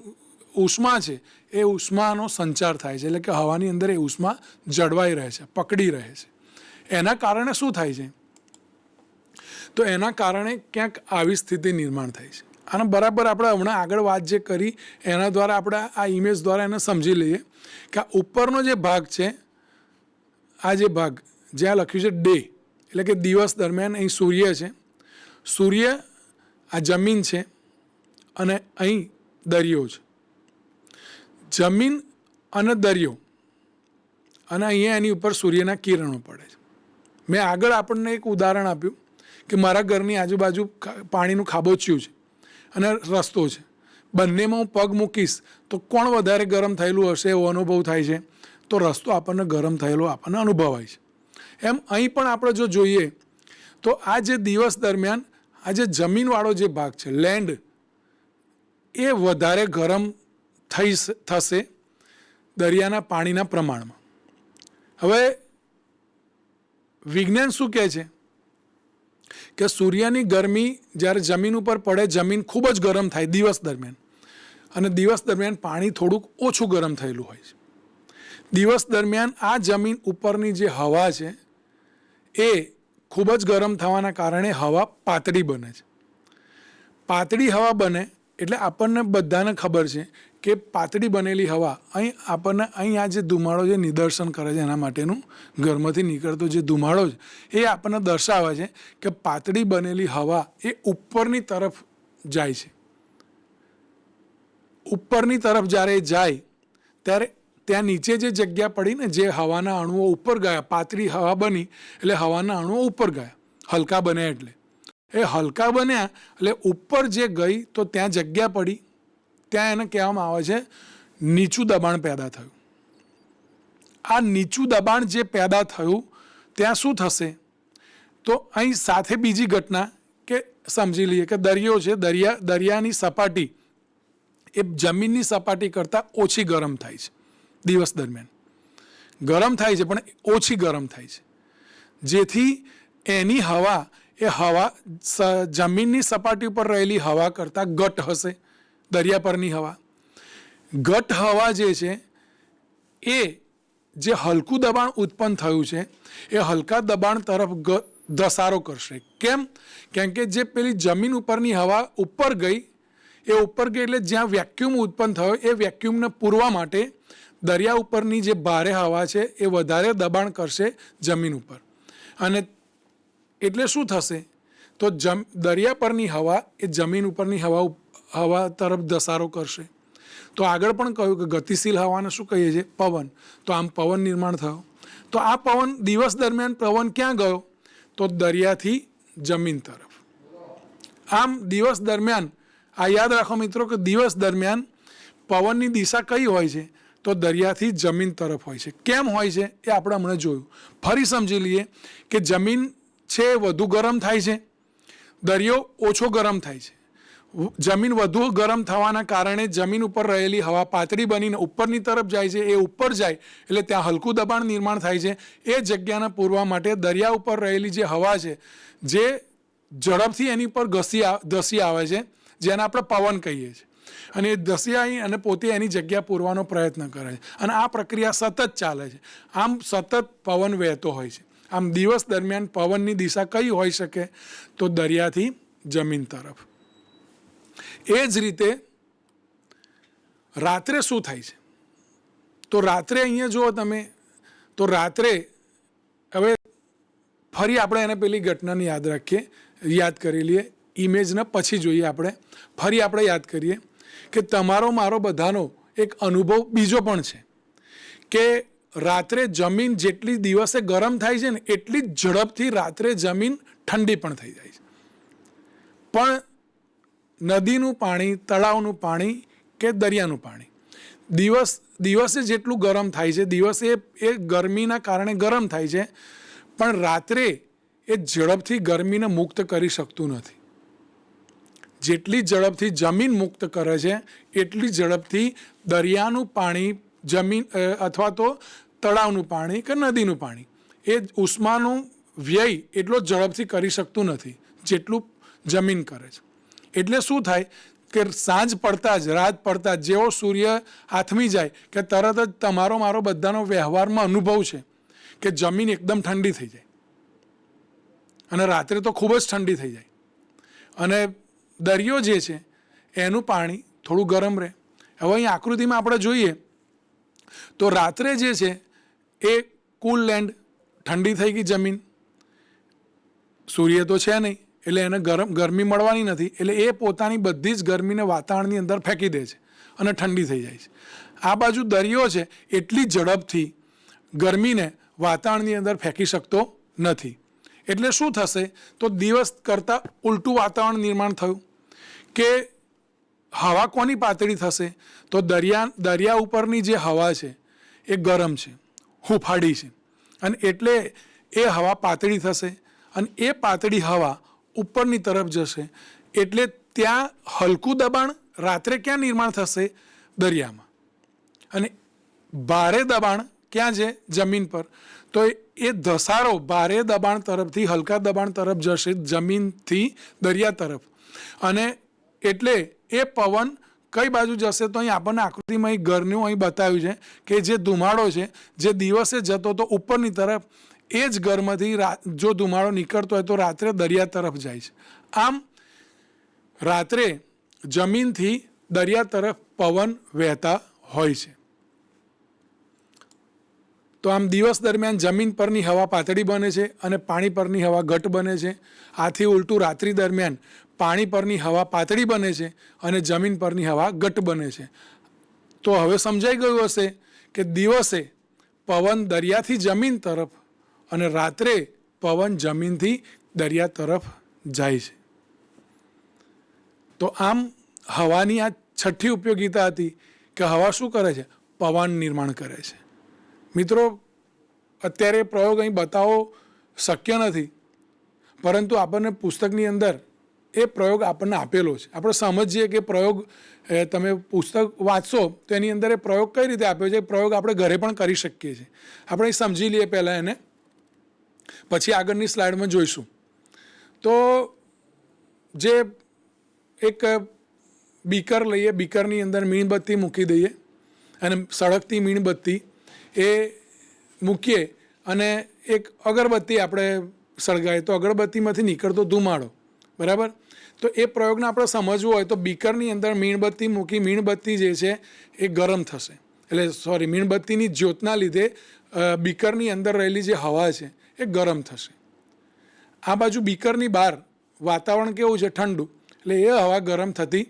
ઉષ્મા છે એ ઉષ્માનો સંચાર થાય છે. એટલે કે હવાની અંદર એ ઉષ્મા જળવાઈ રહે છે, પકડી રહે છે. એના કારણે શું થાય છે? તો એના કારણે ક્યાંક આવી સ્થિતિ નિર્માણ થાય છે. અને બરાબર આપણે હમણાં આગળ વાત જે કરી એના દ્વારા આપણે આ ઇમેજ દ્વારા એને સમજી લઈએ કે આ ઉપરનો જે ભાગ છે, આ જે ભાગ જ્યાં લખ્યું છે ડે એટલે કે દિવસ દરમિયાન, અહીં સૂર્ય છે. સૂર્ય આ જમીન છે અને અહીં દરિયો છે. જમીન અને દરિયો અને અહીંયા એની ઉપર સૂર્યના કિરણો પડે છે. મેં આગળ આપણને એક ઉદાહરણ આપ્યું કે મારા ઘરની આજુબાજુ પાણીનું ખાબોચિયું છે અને રસ્તો છે. બંનેમાં હું પગ મૂકીશ તો કોણ વધારે ગરમ થયેલું હશે એવો અનુભવ થાય છે. તો રસ્તો આપણને ગરમ થયેલો આપણને અનુભવાય છે. એમ અહીં પણ આપણે જો જોઈએ તો આ જે દિવસ દરમિયાન આ જે જમીનવાળો જે ભાગ છે, લેન્ડ, એ વધારે ગરમ થશે દરિયાના પાણીના પ્રમાણમાં. હવે વિજ્ઞાન શું કહે છે કે સૂર્યની ગરમી જ્યારે જમીન ઉપર પડે, જમીન ખૂબ જ ગરમ થાય દિવસ દરમિયાન અને દિવસ દરમિયાન પાણી થોડુંક ઓછું ગરમ થયેલું હોય છે. દિવસ દરમિયાન આ જમીન ઉપરની જે હવા છે એ ખૂબ જ ગરમ થવાના કારણે હવા પાતળી બને છે. પાતળી હવા બને એટલે આપણને બધાને ખબર છે કે પાતળી બનેલી હવા અહીં આ જે ધુમાડો જે નિદર્શન કરે છે એના માટેનું ઘરમાંથી નીકળતો જે ધુમાડો છે એ આપણને દર્શાવે છે કે પાતળી બનેલી હવા એ ઉપરની તરફ જાય છે. ઉપરની તરફ જ્યારે જાય ત્યારે ત્યાં નીચે જે જગ્યા પડી ને, જે હવાના અણુઓ ઉપર ગયા, પાતળી હવા બની એટલે હવાના અણુઓ ઉપર ગયા, હલકા બન્યા. એટલે એ હલકા બન્યા એટલે ઉપર જે ગઈ તો ત્યાં જગ્યા પડી, ત્યાં એને કહેવામાં આવે છે નીચું દબાણ પેદા થયું. આ નીચું દબાણ જે પેદા થયું ત્યાં શું થશે? તો અહીં સાથે બીજી ઘટના કે સમજી લઈએ કે દરિયો છે, દરિયાની સપાટી એ જમીનની સપાટી કરતાં ઓછી ગરમ થાય છે. દિવસ દરમિયાન ગરમ થાય છે પણ ઓછી ગરમ થાય છે, જેથી એની હવા એ હવા જમીનની સપાટી ઉપર રહેલી હવા કરતાં ઘટ હશે. દરિયા પરની હવા ઘટ હવા જે છે એ જે હલકું દબાણ ઉત્પન્ન થયું છે એ હલકા દબાણ તરફ ધસારો કરશે. કેમ? કેમ કે જે પેલી જમીન ઉપરની હવા ઉપર ગઈ એ ઉપર ગઈ એટલે જ્યાં વેક્યુમ ઉત્પન્ન થયો એ વેક્યુમને પૂરવા માટે દરિયા ઉપરની જે ભારે હવા છે એ વધારે દબાણ કરશે જમીન ઉપર. અને એટલે શું થશે? તો દરિયા પરની હવા એ જમીન ઉપરની હવા તરફ ધસારો કરશે. તો આગળ પણ કહ્યું કે ગતિશીલ હવાને શું કહીએ છીએ? પવન. તો આમ પવન નિર્માણ થયો. તો આ પવન દિવસ દરમિયાન પવન ક્યાં ગયો? તો દરિયાથી જમીન તરફ. આમ દિવસ દરમિયાન આ યાદ રાખો મિત્રો કે દિવસ દરમિયાન પવનની દિશા કઈ હોય છે? તો દરિયાથી જમીન તરફ હોય છે. કેમ હોય છે એ આપણે હમણાં જોયું. ફરી સમજી લઈએ કે જમીન છે વધુ ગરમ થાય છે, દરિયો ઓછો ગરમ થાય છે. જમીન વધુ ગરમ થવાના કારણે જમીન ઉપર રહેલી હવા પાતળી બનીને ઉપરની તરફ જાય છે. એ ઉપર જાય એટલે ત્યાં હલકું દબાણ નિર્માણ થાય છે. એ જગ્યાને પૂરવા માટે દરિયા ઉપર રહેલી જે હવા છે જે ઝડપથી એની પર ધસી આવે છે, જેને આપણે પવન કહીએ છીએ, અને એ ધસી આવી અને પોતે એની જગ્યા પૂરવાનો પ્રયત્ન કરે છે. અને આ પ્રક્રિયા સતત ચાલે છે. આમ સતત પવન વહેતો હોય છે. આમ દિવસ દરમિયાન પવનની દિશા કઈ હોઈ શકે? તો દરિયાથી જમીન તરફ. એ જ રીતે રાત્રે શું થાય છે? તો રાત્રે અહીંયા જુઓ તમે, તો રાત્રે હવે ફરી આપણે એને પેલી ઘટનાને યાદ કરી લઈએ. ઇમેજને પછી જોઈએ આપણે. ફરી આપણે યાદ કરીએ કે તમારો મારો બધાનો એક અનુભવ બીજો પણ છે કે રાત્રે જમીન જેટલી દિવસે ગરમ થાય છે ને એટલી જ ઝડપથી રાત્રે જમીન ઠંડી પણ થઈ જાય છે. પણ નદીનું પાણી, તળાવનું પાણી કે દરિયાનું પાણી દિવસે જેટલું ગરમ થાય છે, દિવસે એ ગરમીના કારણે ગરમ થાય છે, પણ રાત્રે એ ઝડપથી ગરમીને મુક્ત કરી શકતું નથી. જેટલી ઝડપથી જમીન મુક્ત કરે છે એટલી ઝડપથી દરિયાનું પાણી, જમીન અથવા તો તળાવનું પાણી કે નદીનું પાણી એ ઉષ્માનું વ્યય એટલો ઝડપથી કરી શકતું નથી જેટલું જમીન કરે છે. એટલે શું થાય કે સાંજ પડતા જ, રાત પડતા જ જેવો સૂર્ય આથમી જાય કે તરત જ તમારો મારો બધાનો વ્યવહારમાં અનુભવ છે કે જમીન એકદમ ઠંડી થઈ જાય અને રાત્રે તો ખૂબ જ ઠંડી થઈ જાય. અને દરિયો જે છે એનું પાણી થોડું ગરમ રહે. હવે અહીં આકૃતિમાં આપણે જોઈએ તો રાત્રે જે છે એ કુલ લેન્ડ, ઠંડી થઈ ગઈ જમીન, સૂર્ય તો છે નહીં એટલે એને ગરમી મળવાની નથી, એટલે એ પોતાની બધી જ ગરમીને વાતાવરણની અંદર ફેંકી દે છે અને ઠંડી થઈ જાય છે. આ બાજુ દરિયો છે એટલી ઝડપથી ગરમીને વાતાવરણની અંદર ફેંકી શકતો નથી. એટલે શું થશે? તો દિવસ કરતાં ઉલટું વાતાવરણ નિર્માણ થયું કે હવા કોની પાતળી થશે? તો દરિયા ઉપરની જે હવા છે એ ગરમ છે, હુંફાળી છે, અને એટલે એ હવા પાતળી થશે અને એ પાતળી હવા ઉપરની તરફ જશે. એટલે ત્યાં હલકું દબાણ રાત્રે ક્યાં નિર્માણ થશે? દરિયામાં. અને ભારે દબાણ ક્યાં છે? જમીન પર. તો એ ધસારો ભારે દબાણ તરફથી હલકા દબાણ તરફ જશે, જમીનથી દરિયા તરફ. અને એટલે એ પવન કઈ બાજુ જશે? તો અહીં આપણને આકૃતિમાં અહીં ઘરનું અહીં બતાવ્યું છે કે જે ધુમાડો છે જે દિવસે જતો તો ઉપરની તરફ, એ જ ઘરમાંથી જો ધુમાડો નીકળતો હોય તો રાત્રે દરિયા તરફ જાય છે. આમ રાત્રે જમીનથી દરિયા તરફ પવન વહેતા હોય છે. તો આમ દિવસ દરમિયાન જમીન પરની હવા પાતળી બને છે અને પાણી પરની હવા ઘટ બને છે. આથી ઉલટું રાત્રિ દરમિયાન પાણી પરની હવા પાતળી બને છે અને જમીન પરની હવા ઘટ બને છે. તો હવે સમજાઈ ગયું હશે કે દિવસે પવન દરિયાથી જમીન તરફ અને રાત્રે પવન જમીનથી દરિયા તરફ જાય છે. તો આમ હવાની આ છઠ્ઠી ઉપયોગિતા હતી કે હવા શું કરે છે? પવન નિર્માણ કરે છે. મિત્રો, અત્યારે પ્રયોગ અહીં બતાવવો શક્ય નથી, પરંતુ આપણને પુસ્તકની અંદર એ પ્રયોગ આપણને આપેલો છે. આપણે સમજીએ કે પ્રયોગ તમે પુસ્તક વાંચશો તો એની અંદર એ પ્રયોગ કઈ રીતે આપ્યો છે. એ પ્રયોગ આપણે ઘરે પણ કરી શકીએ છીએ. આપણે સમજી લઈએ પહેલાં એને, પછી આગળની સ્લાઇડમાં જોઈશું. તો જે એક બીકર લઈએ, બીકરની અંદર મીણબત્તી મૂકી દઈએ અને સળગતી મીણબત્તી એ મૂકીએ અને એક અગરબત્તી આપણે સળગાવીએ તો અગરબત્તીમાંથી નીકળતો ધુમાડો, બરાબર. તો એ પ્રયોગને આપણે સમજવું હોય તો બીકરની અંદર મીણબત્તી મૂકી મીણબત્તી જે છે એ ગરમ થશે, એટલે મીણબત્તીની જ્યોતના લીધે બીકરની અંદર રહેલી જે હવા છે એ ગરમ થશે. આ બાજુ બીકરની બહાર વાતાવરણ કેવું છે? ઠંડુ, એટલે એ હવા ગરમ થતી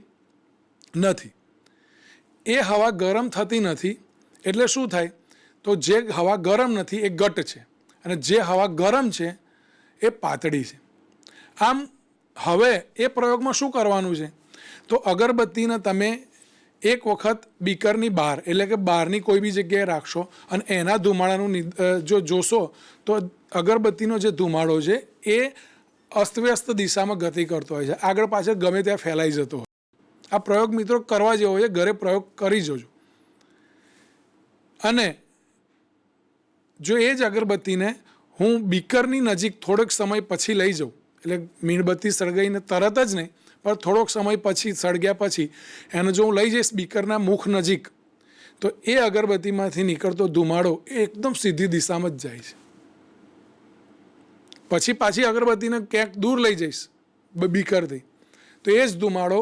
નથી. એ હવા ગરમ થતી નથી એટલે શું થાય? તો જે હવા ગરમ નથી એ ઘટ છે અને જે હવા ગરમ છે એ પાતળી છે. આમ હવે એ પ્રયોગમાં શું કરવાનું છે? તો અગરબત્તીને તમે એક વખત બીકરની બહાર, એટલે કે બહારની કોઈ બી જગ્યાએ રાખશો અને એના ધુમાડાનું જો જોશો તો અગરબત્તીનો જે ધુમાડો છે એ અસ્તવ્યસ્ત દિશામાં ગતિ કરતો હોય છે, આગળ પાછળ ગમે ત્યાં ફેલાઈ જતો હોય. આ પ્રયોગ મિત્રો કરવા જેવો છે, ઘરે પ્રયોગ કરી જોજો. અને જો એ જ અગરબત્તીને હું બીકરની નજીક થોડોક સમય પછી લઈ જાઉં, એટલે મીણબત્તી સળગાઈને તરત જ નહીં પણ થોડોક સમય પછી, સળગ્યા પછી એને જો હું લઈ જઈશ બીકરના મુખ નજીક, તો એ અગરબત્તીમાંથી નીકળતો ધુમાડો એ એકદમ સીધી દિશામાં જ જાય છે. પછી પાછી અગરબત્તીને ક્યાંક દૂર લઈ જઈશ બીકરથી તો એ જ ધુમાડો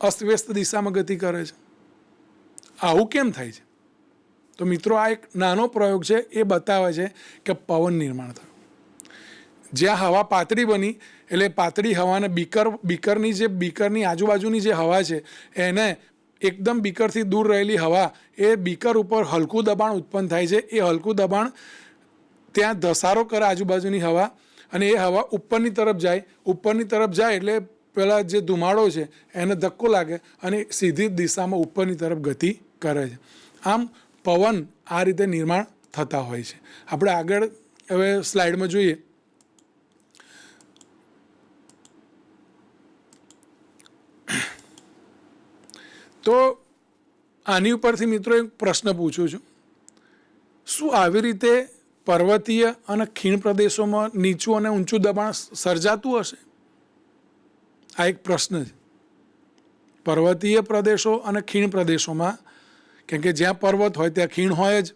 અસ્તવ્યસ્ત દિશામાં ગતિ કરે છે. આવું કેમ થાય છે? તો મિત્રો આ એક નાનો પ્રયોગ છે, એ બતાવે છે કે પવન નિર્માણ થયું. જ્યાં હવા પાતળી બની એટલે પાતળી હવાને બીકરની આજુબાજુની જે હવા છે એને એકદમ બીકરથી દૂર રહેલી હવા એ બીકર ઉપર હલકું દબાણ ઉત્પન્ન થાય છે. એ હલકું દબાણ ત્યાં ધસારો કરે આજુબાજુની હવા અને એ હવા ઉપરની તરફ જાય એટલે પેલા જે ધુમાડો છે એને ધક્કો લાગે અને સીધી દિશામાં ઉપરની તરફ ગતિ કરે છે. આમ પવન આ રીતે નિર્માણ થતા હોય છે. આપણે આગળ હવે સ્લાઇડમાં જોઈએ તો આની ઉપરથી મિત્રો એક પ્રશ્ન પૂછું છું, શું આવી રીતે પર્વતીય અને ખીણ પ્રદેશોમાં નીચું અને ઊંચું દબાણ સર્જાતું હશે? આ એક પ્રશ્ન છે. પર્વતીય પ્રદેશો અને ખીણ પ્રદેશોમાં, કેમ કે જ્યાં પર્વત હોય ત્યાં ખીણ હોય જ,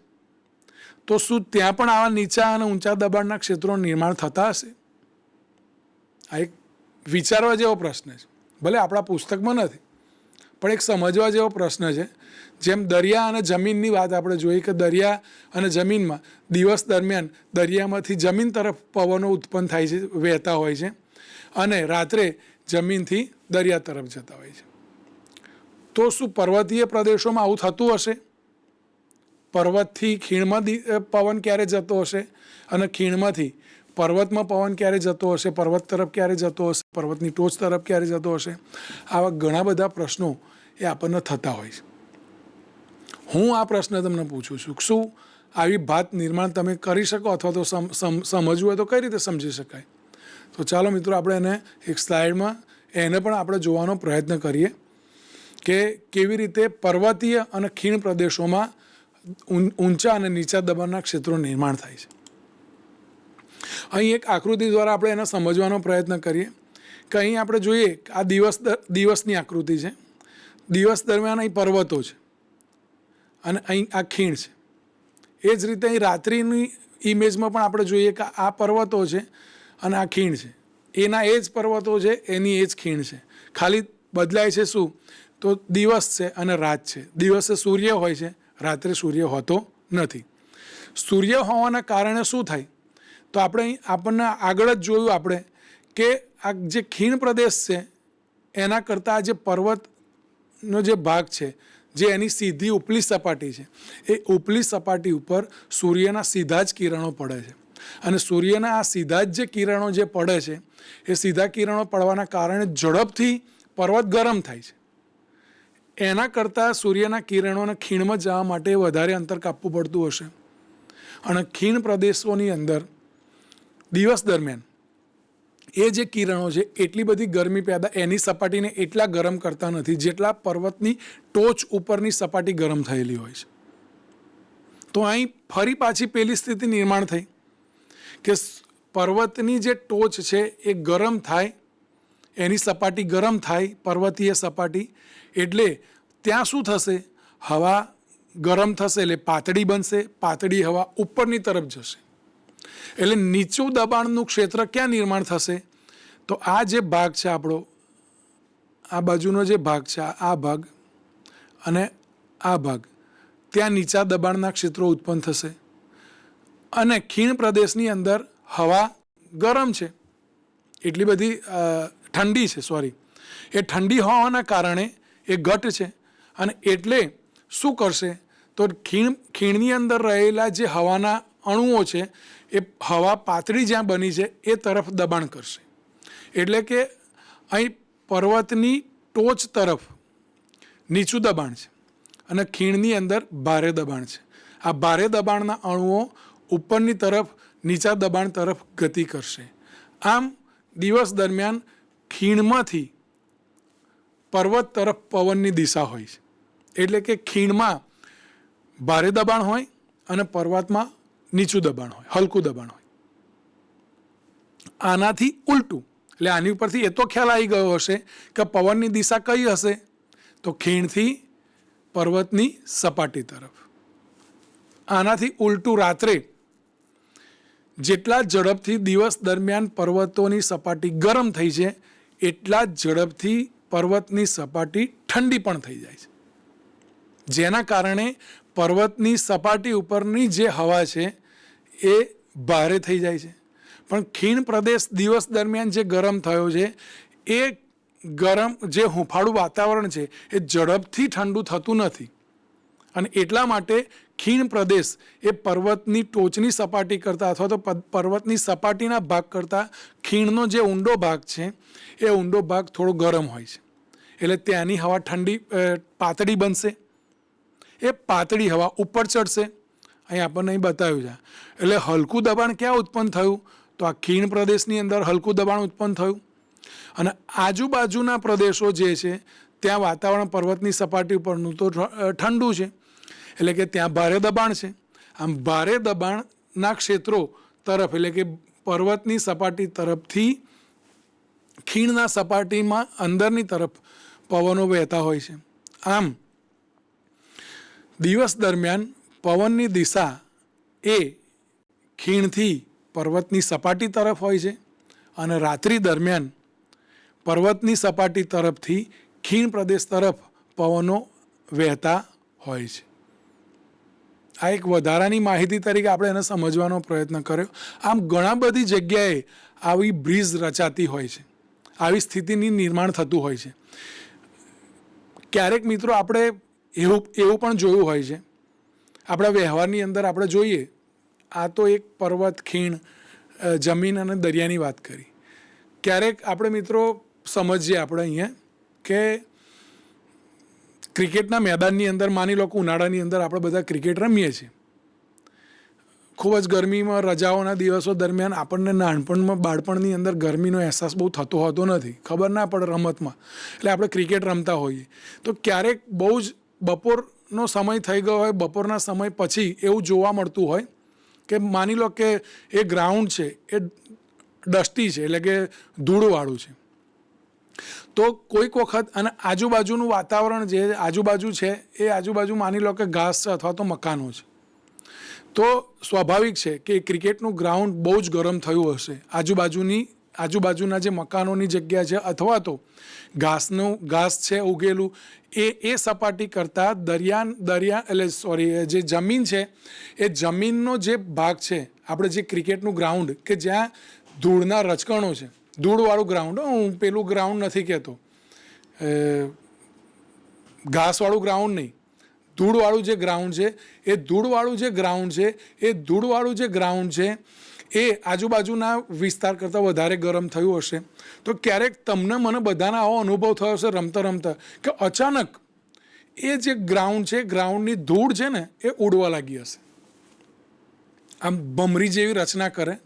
તો શું ત્યાં પણ આવા નીચા અને ઊંચા દબાણના ક્ષેત્રોનું નિર્માણ થતા હશે? આ એક વિચારવા જેવો પ્રશ્ન છે. ભલે આપણા પુસ્તકમાં નથી પણ એક સમજવા જેવો પ્રશ્ન છે. જેમ દરિયા અને જમીનની વાત આપણે જોઈએ કે દરિયા અને જમીનમાં દિવસ દરમિયાન દરિયામાંથી જમીન તરફ પવનો ઉત્પન્ન થાય છે, વહેતા હોય છે, અને રાત્રે જમીનથી દરિયા તરફ જતા હોય છે. તો શું પર્વતીય પ્રદેશોમાં આવું થતું હશે? પર્વતથી ખીણમાં પવન ક્યારે જતો હશે અને ખીણમાંથી પર્વતમાં પવન ક્યારે જતો હશે, પર્વત તરફ ક્યારે જતો હશે, પર્વતની ટોચ તરફ ક્યારે જતો હશે? આવા ઘણા બધા પ્રશ્નો એ આપણને થતા હોય છે. હું આ પ્રશ્ન તમને પૂછું છું, શું આવી ભાત નિર્માણ તમે કરી શકો અથવા તો સમજવું હોય તો કઈ રીતે સમજી શકાય? તો ચાલો મિત્રો આપણે એને એક સ્લાઇડમાં એને પણ આપણે જોવાનો પ્રયત્ન કરીએ કે કેવી રીતે પર્વતીય અને ખીણ પ્રદેશોમાં ઊંચા અને નીચા દબાણના ક્ષેત્રોનું નિર્માણ થાય છે. અહીં એક આકૃતિ દ્વારા આપણે એને સમજવાનો પ્રયત્ન કરીએ કે અહીં આપણે જોઈએ આ દિવસની આકૃતિ છે. દિવસ દરમિયાન અહીં પર્વતો છે અને અહીં આ ખીણ છે. એ જ રીતે અહીં રાત્રિની ઇમેજમાં પણ આપણે જોઈએ કે આ પર્વતો છે અને આ ખીણ છે. એના એ જ પર્વતો છે, એની એ જ ખીણ છે. ખાલી બદલાય છે શું? તો દિવસ છે અને રાત છે. દિવસે સૂર્ય હોય છે, રાત્રે સૂર્ય હોતો નથી. સૂર્ય હોવાના કારણે શું થાય? તો આપણને આગળ જ જોયું આપણે કે આ જે ખીણ પ્રદેશ છે એના કરતાં આ જે પર્વતનો જે ભાગ છે, જે એની સીધી ઉપલી સપાટી છે, એ ઉપલી સપાટી ઉપર સૂર્યના સીધા જ કિરણો પડે છે. અને સૂર્યના આ સીધા જ જે કિરણો જે પડે છે એ સીધા કિરણો પડવાના કારણે ઝડપથી પર્વત ગરમ થાય છે. એના કરતાં સૂર્યના કિરણોને ખીણમાં જવા માટે વધારે અંતર કાપવું પડતું હશે. અને ખીણ પ્રદેશોની અંદર દિવસ દરમિયાન એ જે કિરણો છે એટલી બધી ગરમી પેદા એની સપાટીને એટલા ગરમ કરતા નથી જેટલા પર્વતની ટોચ ઉપરની સપાટી ગરમ થયેલી હોય છે. તો અહીં ફરી પાછી પેલી સ્થિતિ નિર્માણ થઈ કે પર્વતની જે ટોચ છે એ ગરમ થાય એની સપાટી ગરમ થાય, પર્વતીય સપાટી, એટલે ત્યાં શું થશે? હવા ગરમ થશે એટલે પાતળી બનશે, પાતળી હવા ઉપરની તરફ જશે, એટલે નીચું દબાણનું ક્ષેત્ર ક્યાં નિર્માણ થશે? તો આ જે ભાગ છે આપણો, આ બાજુનો જે ભાગ છે, આ ભાગ અને આ ભાગ, ત્યાં નીચા દબાણના ક્ષેત્રો ઉત્પન્ન થશે. અને ખીણ પ્રદેશની અંદર હવા ગરમ છે, એટલી બધી ઠંડી છે, સોરી, એ ઠંડી હોવાના કારણે એ ઘટ છે. અને એટલે શું કરશે? તો ખીણની અંદર રહેલા જે હવાના અણુઓ છે એ હવા પાતળી જ્યાં બની છે એ તરફ દબાણ કરશે. એટલે કે અહીં પર્વતની ટોચ તરફ નીચું દબાણ છે અને ખીણની અંદર ભારે દબાણ છે. આ ભારે દબાણના અણુઓ ઉપરની તરફ નીચા દબાણ તરફ ગતિ કરશે. આમ દિવસ દરમિયાન ખીણમાંથી પર્વત તરફ પવનની દિશા હોય છે. એટલે કે ખીણમાં ભારે દબાણ હોય અને પર્વતમાં નીચું દબાણ હોય, હલકું દબાણ હોય. આનાથી ઉલટું, એટલે આની ઉપરથી એ તો ખ્યાલ આવી ગયો હશે કે પવનની દિશા કઈ હશે? તો ખીણથી પર્વતની સપાટી તરફ. આનાથી ઉલટું રાત્રે જેટલા ઝડપથી દિવસ દરમિયાન પર્વતોની સપાટી ગરમ થઈ છે એટલા જ ઝડપથી પર્વતની સપાટી ઠંડી પણ થઈ જાય છે, જેના કારણે પર્વતની સપાટી ઉપરની જે હવા છે એ ભારે થઈ જાય છે. પણ ખીણ પ્રદેશ દિવસ દરમિયાન જે ગરમ થયો છે એ ગરમ જે હુંફાળું વાતાવરણ છે એ ઝડપથી ઠંડુ થતું નથી. અને એટલા માટે ખીણ પ્રદેશ એ પર્વતની ટોચની સપાટી કરતાં અથવા તો પર્વતની સપાટીના ભાગ કરતાં ખીણનો જે ઊંડો ભાગ છે એ ઊંડો ભાગ થોડો ગરમ હોય છે. એટલે ત્યાંની હવા ઠંડી પાતળી બનશે. એ પાતળી હવા ઉપર ચડશે. અહીં આપણને અહીં બતાવ્યું છે. એટલે હલકું દબાણ ક્યાં ઉત્પન્ન થયું? તો આ ખીણ પ્રદેશની અંદર હલકું દબાણ ઉત્પન્ન થયું. અને આજુબાજુના પ્રદેશો જે છે ત્યાં વાતાવરણ પર્વતની સપાટી ઉપરનું તો ઠંડુ છે, એટલે કે ત્યાં ભારે દબાણ છે. આમ ભારે દબાણના ક્ષેત્રો તરફ, એટલે કે પર્વતની સપાટી તરફથી ખીણના સપાટીમાં અંદરની તરફ પવનો વહેતા હોય છે. આમ દિવસ દરમિયાન પવનની દિશા એ ખીણથી પર્વતની સપાટી તરફ હોય છે અને રાત્રિ દરમિયાન પર્વતની સપાટી તરફથી ખીણ પ્રદેશ તરફ પવનો વહેતા હોય છે. આ એક વધારાની માહિતી તરીકે આપણે એને સમજવાનો પ્રયત્ન કર્યો. આમ ઘણા બધી જગ્યાએ આવી બ્રિજ રચાતી હોય છે, આવી સ્થિતિની નિર્માણ થતું હોય છે. ક્યારેક મિત્રો આપણે એવું પણ જોયું હોય છે, આપણા વ્યવહારની અંદર આપણે જોઈએ, આ તો એક પર્વત, ખીણ, જમીન અને દરિયાની વાત કરી. ક્યારેક આપણે મિત્રો સમજીએ આપણે અહીંયા કે ક્રિકેટના મેદાનની અંદર, માની લો કે ઉનાળાની અંદર આપણે બધા ક્રિકેટ રમીએ છીએ. ખૂબ જ ગરમીમાં રજાઓના દિવસો દરમિયાન આપણને નાનપણમાં, બાળપણની અંદર ગરમીનો અહેસાસ બહુ થતો હોતો નથી, ખબર ના પડે રમતમાં, એટલે આપણે ક્રિકેટ રમતા હોઈએ. તો ક્યારેક બહુ જ બપોરનો સમય થઈ ગયો હોય, બપોરના સમય પછી એવું જોવા મળતું હોય કે માની લો કે એ ગ્રાઉન્ડ છે એ ડસ્ટી છે, એટલે કે ધૂળવાળું છે. તો કોઈક વખત, અને આજુબાજુનું વાતાવરણ જે આજુબાજુ છે એ આજુબાજુ માની લો કે ઘાસ છે અથવા તો મકાનો છે, તો સ્વાભાવિક છે કે ક્રિકેટનું ગ્રાઉન્ડ બહુ જ ગરમ થયું હશે. આજુબાજુના જે મકાનોની જગ્યા છે અથવા તો ઘાસ છે ઉગેલું, એ સપાટી કરતાં જે જમીન છે એ જમીનનો જે ભાગ છે, આપણે જે ક્રિકેટનું ગ્રાઉન્ડ કે જ્યાં ધૂળના રચકણો છે, ધૂળવાળું ગ્રાઉન્ડ, હું પેલું ગ્રાઉન્ડ નથી કહેતો, ઘાસવાળું ગ્રાઉન્ડ નહીં, ધૂળવાળું જે ગ્રાઉન્ડ છે, એ ધૂળવાળું જે ગ્રાઉન્ડ છે એ આજુબાજુના વિસ્તાર કરતાં વધારે ગરમ થયું હશે. તો ક્યારેક તમને, મને બધાને આવો અનુભવ થયો હશે રમતા રમતા કે અચાનક એ જે ગ્રાઉન્ડ છે, ગ્રાઉન્ડની ધૂળ છે ને એ ઉડવા લાગી હશે, આમ ભમરી જેવી રચના કરે.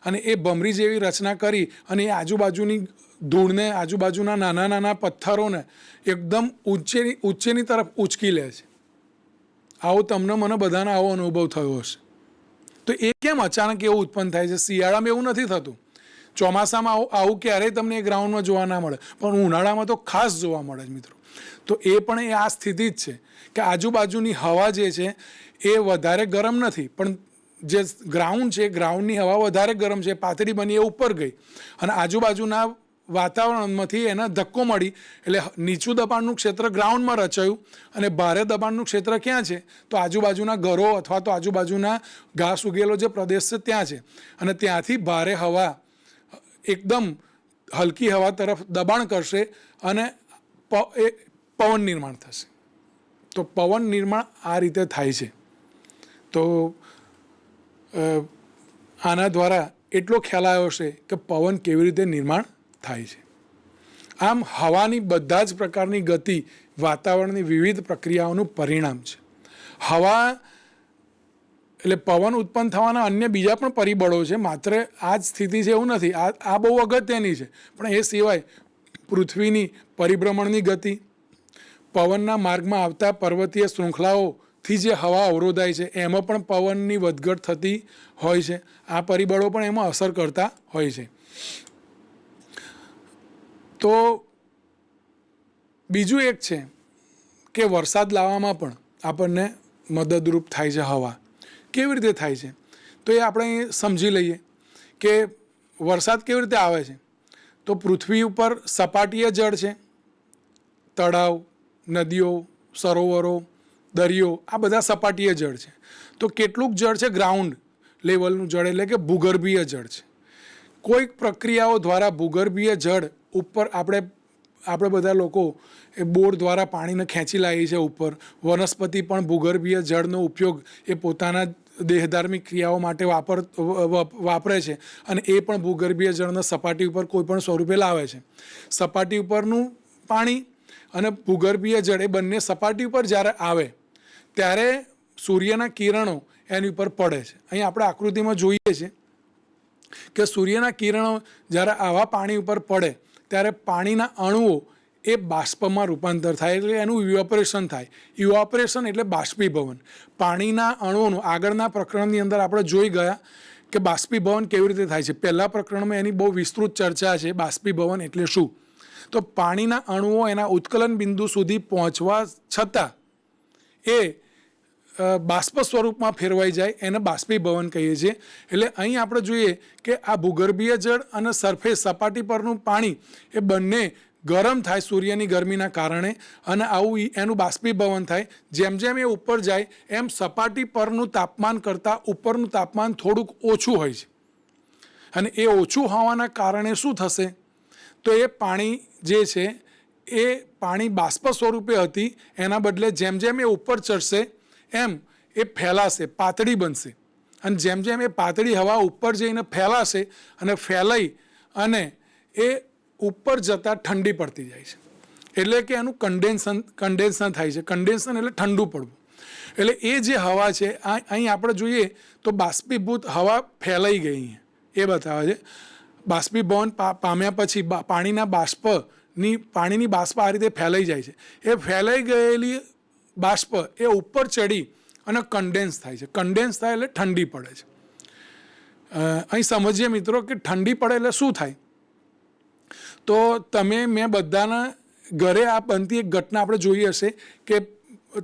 અને એ ભમરી જેવી રચના કરી અને એ આજુબાજુની ધૂળને, આજુબાજુના નાના નાના પથ્થરોને એકદમ ઊંચેની તરફ ઉચકી લે છે. આવો તમને, મને બધાને આવો અનુભવ થયો હશે. તો એ કેમ અચાનક એવું ઉત્પન્ન થાય છે? શિયાળામાં એવું નથી થતું. ચોમાસામાં આવું ક્યારેય તમને એ ગ્રાઉન્ડમાં જોવા ના મળે, પણ ઉનાળામાં તો ખાસ જોવા મળે છે મિત્રો. તો એ પણ એ આ સ્થિતિ જ છે કે આજુબાજુની હવા જે છે એ વધારે ગરમ નથી, પણ જે ગ્રાઉન્ડ છે ગ્રાઉન્ડની હવા વધારે ગરમ છે, પાતળી બની એ ઉપર ગઈ અને આજુબાજુના વાતાવરણમાંથી એને ધક્કો મળી એટલે નીચું દબાણનું ક્ષેત્ર ગ્રાઉન્ડમાં રચાયું અને ભારે દબાણનું ક્ષેત્ર ક્યાં છે તો આજુબાજુના ઘરો અથવા તો આજુબાજુના ઘાસ ઉગેલો જે પ્રદેશ છે ત્યાં છે. અને ત્યાંથી ભારે હવા એકદમ હલકી હવા તરફ દબાણ કરશે અને પવન નિર્માણ થશે. તો પવન નિર્માણ આ રીતે થાય છે. તો આના દ્વારા એટલો ખ્યાલ આવ્યો છે કે પવન કેવી રીતે નિર્માણ થાય છે. આમ હવાની બધા જ પ્રકારની ગતિ વાતાવરણની વિવિધ પ્રક્રિયાઓનું પરિણામ છે. હવા એટલે પવન ઉત્પન્ન થવાના અન્ય બીજા પણ પરિબળો છે, માત્ર આ જ સ્થિતિ છે એવું નથી. આ બહુ અગત્યની છે, પણ એ સિવાય પૃથ્વીની પરિભ્રમણની ગતિ, પવનના માર્ગમાં આવતા પર્વતીય શૃંખલાઓથી જે હવા અવરોધાય છે એમાં પણ પવનની વધઘટ થતી હોય છે. આ પરિબળો પણ એમાં અસર કરતા હોય છે. તો બીજું એક છે કે વરસાદ લાવવામાં પણ આપણને મદદરૂપ થાય છે હવા. કેવી રીતે થાય છે તો એ આપણે સમજી લઈએ કે વરસાદ કેવી રીતે આવે છે. તો પૃથ્વી ઉપર સપાટીય જળ છે, તળાવ, નદીઓ, સરોવરો, દરિયો, આ બધા સપાટીય જળ છે. તો કેટલુંક જળ છે ગ્રાઉન્ડ લેવલનું જળ એટલે કે ભૂગર્ભીય જળ છે. કોઈક પ્રક્રિયાઓ દ્વારા ભૂગર્ભીય જળ ઉપર આપણે બધા લોકો એ બોર દ્વારા પાણીને ખેંચી લાવીએ છીએ ઉપર. વનસ્પતિ પણ ભૂગર્ભીય જળનો ઉપયોગ એ પોતાના દેહધાર્મિક ક્રિયાઓ માટે વાપરે છે અને એ પણ ભૂગર્ભીય જળના સપાટી ઉપર કોઈ પણ સ્વરૂપે લાવે છે. સપાટી ઉપરનું પાણી અને ભૂગર્ભીય જળ એ બંને સપાટી ઉપર જ્યારે આવે ત્યારે સૂર્યના કિરણો એની ઉપર પડે છે. અહીં આપણે આકૃતિમાં જોઈએ છીએ કે સૂર્યના કિરણો જ્યારે આવા પાણી ઉપર પડે ત્યારે પાણીના અણુઓ એ બાષ્પમાં રૂપાંતર થાય, એટલે એનું ઇવોપરેશન થાય. ઇવોપરેશન એટલે બાષ્પીભવન. પાણીના અણુઓનું આગળના પ્રકરણની અંદર આપણે જોઈ ગયા કે બાષ્પીભવન કેવી રીતે થાય છે. પહેલા પ્રકરણમાં એની બહુ વિસ્તૃત ચર્ચા છે બાષ્પીભવન એટલે શું. તો પાણીના અણુઓ એના ઉત્કલન બિંદુ સુધી પહોંચવા છતાં એ બાષ્પ સ્વરૂપમાં ફેરવાઈ જાય એને બાષ્પીભવન કહીએ છીએ. એટલે અહીં આપણે જોઈએ કે આ ભૂગર્ભીય જળ અને સરફેસ સપાટી પરનું પાણી એ બંને ગરમ થાય સૂર્યની ગરમીના કારણે અને આવું એનું બાષ્પીભવન થાય. જેમ જેમ એ ઉપર જાય એમ સપાટી પરનું તાપમાન કરતાં ઉપરનું તાપમાન થોડુંક ઓછું હોય છે. અને એ ઓછું હોવાના કારણે શું થશે તો એ પાણી જે છે એ પાણી બાષ્પ સ્વરૂપે હતી એના બદલે જેમ જેમ એ ઉપર ચડશે એમ એ ફેલાશે, પાતળી બનશે. અને જેમ જેમ એ પાતળી હવા ઉપર જઈને ફેલાશે અને ફેલાઈ અને એ ઉપર જતાં ઠંડી પડતી જાય છે. એટલે કે એનું કન્ડેન્સન થાય છે. કન્ડેન્સન એટલે ઠંડુ પડવું. એટલે એ જે હવા છે અહીં આપણે જોઈએ તો બાષ્પીભૂત હવા ફેલાઈ ગઈ એ બતાવે છે. બાષ્પીભવન પામ્યા પછી પાણીની બાષ્પ આ રીતે ફેલાઈ જાય છે. એ ફેલાઈ ગયેલી બાષ્પ એ ઉપર ચડી અને કન્ડેન્સ થાય છે. કન્ડેન્સ થાય એટલે ઠંડી પડે છે. અહીં સમજીએ મિત્રો કે ઠંડી પડે એટલે શું થાય. તો મેં બધાના ઘરે આ બનતી એક ઘટના આપણે જોઈ હશે કે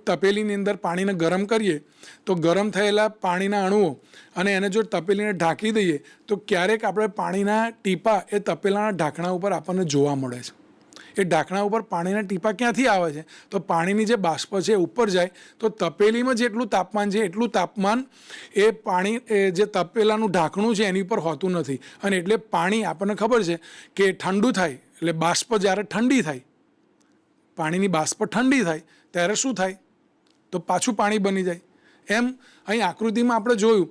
તપેલીની અંદર પાણીને ગરમ કરીએ તો ગરમ થયેલા પાણીના અણુઓ અને એને જો તપેલીને ઢાંકી દઈએ તો ક્યારેક આપણે પાણીના ટીપા એ તપેલાના ઢાંકણા ઉપર આપણને જોવા મળે છે. એ ઢાંકણા ઉપર પાણીના ટીપા ક્યાંથી આવે છે તો પાણીની જે બાષ્પ છે ઉપર જાય તો તપેલીમાં જેટલું તાપમાન છે એટલું તાપમાન એ પાણી જે તપેલાનું ઢાંકણું છે એની ઉપર હોતું નથી. અને એટલે પાણી આપણને ખબર છે કે ઠંડુ થાય એટલે બાષ્પ જ્યારે ઠંડી થાય પાણીની બાષ્પ ઠંડી થાય ત્યારે શું થાય તો પાછું પાણી બની જાય. એમ અહીં આકૃતિમાં આપણે જોયું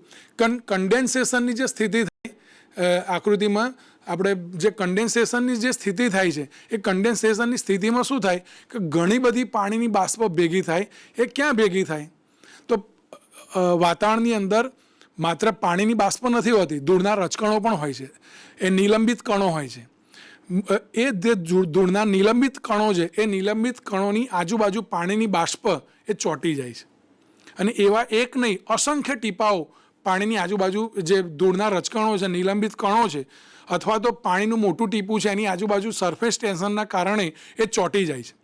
કન્ડેન્સેશનની જે સ્થિતિ થાય આકૃતિમાં આપણે જે કન્ડેન્સેશનની જે સ્થિતિ થાય છે એ કન્ડેન્સેશનની સ્થિતિમાં શું થાય કે ઘણી બધી પાણીની બાષ્પ ભેગી થાય. એ ક્યાં ભેગી થાય તો વાતાવરણની અંદર માત્ર પાણીની બાષ્પ નથી હોતી, ધૂળના રજકણો પણ હોય છે. એ નિલંબિત કણો હોય છે. એ જે ધૂળના નિલંબિત કણો છે એ નિલંબિત કણોની આજુબાજુ પાણીની બાષ્પ એ ચોંટી જાય છે. અને એવા એક નહીં અસંખ્ય ટીપાઓ પાણીની આજુબાજુ જે ધૂળના રજકણો છે નિલંબિત કણો છે અથવા તો પાણીનું મોટું ટીપું છે એની આજુબાજુ સરફેસ ટેન્શનના કારણે એ ચોંટી જાય છે.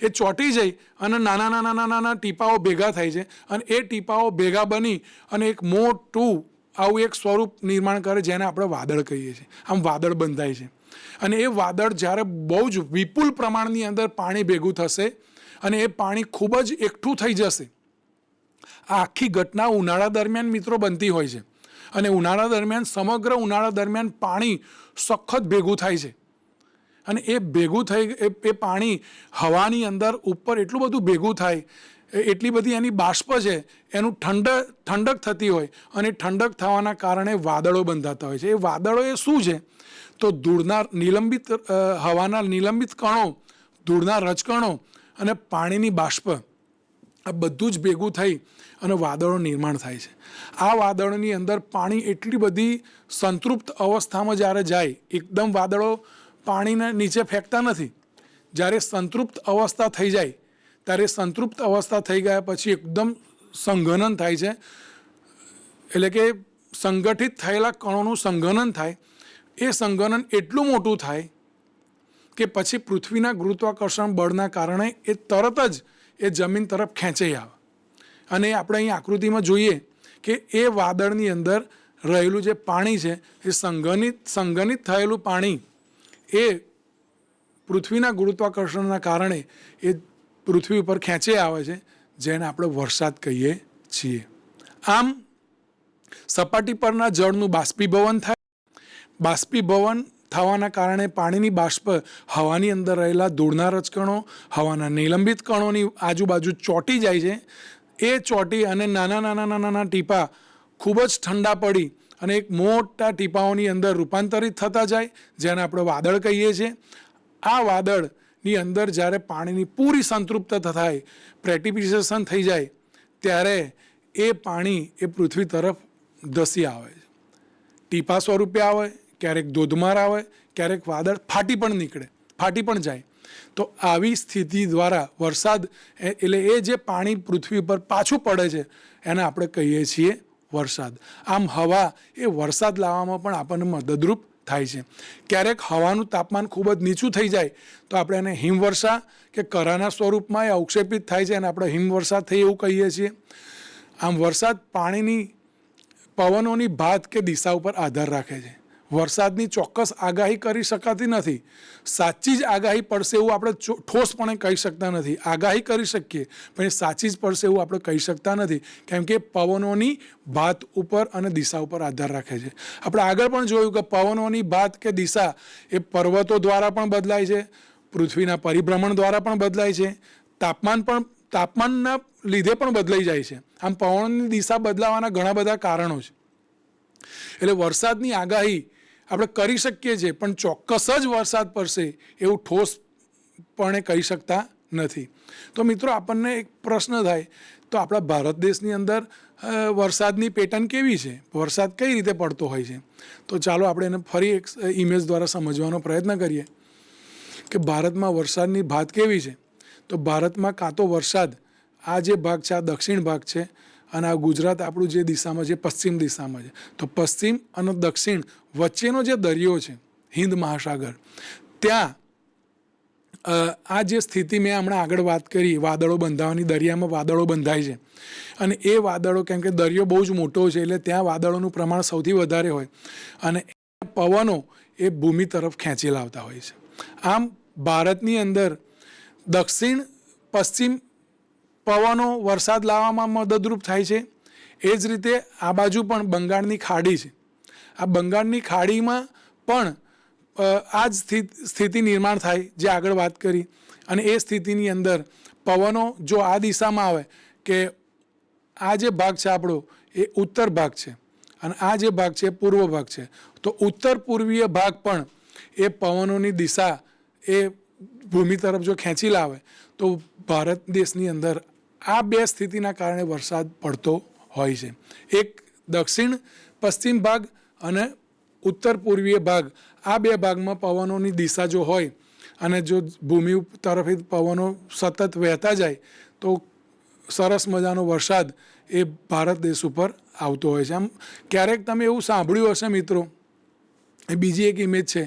એ ચોંટી જઈ અને નાના નાના નાના નાના ટીપાઓ ભેગા થાય છે અને એ ટીપાઓ ભેગા બની અને એક મોટું આવું એક સ્વરૂપ નિર્માણ કરે જેને આપણે વાદળ કહીએ છીએ. આમ વાદળ બંધાય છે અને એ વાદળ જ્યારે બહુ જ વિપુલ પ્રમાણની અંદર પાણી ભેગું થશે અને એ પાણી ખૂબ જ એકઠું થઈ જશે. આ આખી ઘટના ઉનાળા દરમિયાન મિત્રો બનતી હોય છે અને ઉનાળા દરમિયાન સમગ્ર ઉનાળા દરમિયાન પાણી સખત ભેગું થાય છે અને એ ભેગું થઈ એ પાણી હવાની અંદર ઉપર એટલું બધું ભેગું થાય, એટલી બધી એની બાષ્પ છે, એનું ઠંડક થતી હોય અને ઠંડક થવાના કારણે વાદળો બંધાતા હોય છે. એ વાદળો એ શું છે તો ધૂળના નિલંબિત હવાના નિલંબિત કણો, ધૂળના રજકણો અને પાણીની બાષ્પ આ બધું જ ભેગું થઈ અને વાદળો નિર્માણ થાય છે. આ વાદળોની અંદર પાણી એટલી બધી સંતૃપ્ત અવસ્થામાં જ્યારે જાય, એકદમ વાદળો પાણીને નીચે ફેંકતા નથી. જ્યારે સંતૃપ્ત અવસ્થા થઈ જાય ત્યારે સંતૃપ્ત અવસ્થા થઈ ગયા પછી એકદમ સંઘનન થાય છે, એટલે કે સંગઠિત થયેલા કણોનું સંઘનન થાય. એ સંઘનન એટલું મોટું થાય કે પછી પૃથ્વીના ગુરુત્વાકર્ષણ બળના કારણે એ તરત જ એ જમીન તરફ ખેંચાઈ આવે. અને આપણે અહીં આકૃતિમાં જોઈએ કે એ વાદળની અંદર રહેલું જે પાણી છે એ સંઘનિત થયેલું પાણી એ પૃથ્વીના ગુરુત્વાકર્ષણના કારણે એ પૃથ્વી ઉપર ખેંચે આવે છે, જેને આપણે વરસાદ કહીએ છીએ. આમ સપાટી પરના જળનું બાષ્પીભવન થાય. બાષ્પીભવન થવાના કારણે પાણીની બાષ્પ હવાની અંદર રહેલા ધૂળના રજકણો, હવાના નિલંબિત કણોની આજુબાજુ ચોંટી જાય છે. એ ચોંટી અને નાના નાના નાના નાના ટીપા ખૂબ જ ઠંડા પડી અને એક મોટા ટીપાઓની અંદર રૂપાંતરિત થતા જાય, જેને આપણે વાદળ કહીએ છીએ. આ વાદળની અંદર જ્યારે પાણીની પૂરી સંતૃપ્તતા થાય, પ્રેસિપિટેશન થઈ જાય, ત્યારે એ પાણી એ પૃથ્વી તરફ ધસી આવે છે. ટીપા સ્વરૂપે આવે, ક્યારેક ધોધમાર આવે, ક્યારેક વાદળ ફાટી પણ નીકળે, ફાટી પણ જાય. તો આવી સ્થિતિ દ્વારા વરસાદ એટલે એ જે પાણી પૃથ્વી પર પાછું પડે છે એને આપણે કહીએ છીએ વરસાદ. આમ હવા એ વરસાદ લાવવામાં પણ આપણને મદદરૂપ થાય છે. ક્યારેક હવાનું તાપમાન ખૂબ જ નીચું થઈ જાય તો આપણે એને હિમવર્ષા કે કરાના સ્વરૂપમાં એ અવક્ષેપિત થાય છે અને આપણે હિમવર્ષા થઈ એવું કહીએ છીએ. આમ વરસાદ પાણીની પવનોની ભાત કે દિશા ઉપર આધાર રાખે છે. વરસાદની ચોક્કસ આગાહી કરી શકાતી નથી. સાચી જ આગાહી પડશે એવું આપણે ઠોસપણે કહી શકતા નથી. આગાહી કરી શકીએ પણ એ સાચી જ પડશે એવું આપણે કહી શકતા નથી, કેમ કે પવનોની ભાત ઉપર અને દિશા ઉપર આધાર રાખે છે. આપણે આગળ પણ જોયું કે પવનોની ભાત કે દિશા એ પર્વતો દ્વારા પણ બદલાય છે, પૃથ્વીના પરિભ્રમણ દ્વારા પણ બદલાય છે, તાપમાનના લીધે પણ બદલાઈ જાય છે. આમ પવનની દિશા બદલાવાના ઘણા બધા કારણો છે. એટલે વરસાદની આગાહી આપણે કરી શકીએ છીએ પણ ચોક્કસ જ વરસાદ પડશે એવું ઠોસપણે કહી શકતા નથી. તો મિત્રો આપણને એક પ્રશ્ન થાય, તો આપણા ભારત દેશની અંદર વરસાદની પેટર્ન કેવી છે, વરસાદ કઈ રીતે પડતો હોય છે? તો ચાલો આપણે એને ફરી એક ઇમેજ દ્વારા સમજવાનો પ્રયત્ન કરીએ કે ભારતમાં વરસાદની ભાત કેવી છે. તો ભારતમાં કાં તો વરસાદ આ જે ભાગ છે આ દક્ષિણ ભાગ છે અને આ ગુજરાત આપણું જે દિશામાં છે પશ્ચિમ દિશામાં છે. તો પશ્ચિમ અને દક્ષિણ વચ્ચેનો જે દરિયો છે હિન્દ મહાસાગર, ત્યાં આ જે સ્થિતિ મેં હમણાં આગળ વાત કરી વાદળો બંધાવાની, દરિયામાં વાદળો બંધાય છે અને એ વાદળો કેમ કે દરિયો બહુ જ મોટો છે એટલે ત્યાં વાદળોનું પ્રમાણ સૌથી વધારે હોય અને પવનો એ ભૂમિ તરફ ખેંચી લાવતા હોય છે. આમ ભારતની અંદર દક્ષિણ પશ્ચિમ પવનો વરસાદ લાવવામાં મદદરૂપ થાય છે. એ જ રીતે આ બાજુ પણ બંગાળની ખાડી છે. આ બંગાળની ખાડીમાં પણ આ જ સ્થિતિ નિર્માણ થાય જે આગળ વાત કરી અને એ સ્થિતિની અંદર પવનો જો આ દિશામાં આવે કે આ જે ભાગ છે આપણો એ ઉત્તર ભાગ છે અને આ જે ભાગ છે એ પૂર્વ ભાગ છે, તો ઉત્તર પૂર્વીય ભાગ પણ એ પવનોની દિશા એ ભૂમિ તરફ જો ખેંચી લાવે તો ભારત દેશની અંદર આ બે સ્થિતિના કારણે વરસાદ પડતો હોય છે. એક દક્ષિણ પશ્ચિમ ભાગ અને ઉત્તર પૂર્વીય ભાગ, આ બે ભાગમાં પવનોની દિશા જો હોય અને જો ભૂમિ તરફથી પવનો સતત વહેતા જાય તો સરસ મજાનો વરસાદ એ ભારત દેશ ઉપર આવતો હોય છે. આમ ક્યારેક તમે એવું સાંભળ્યું હશે મિત્રો બીજી એક ઇમેજ છે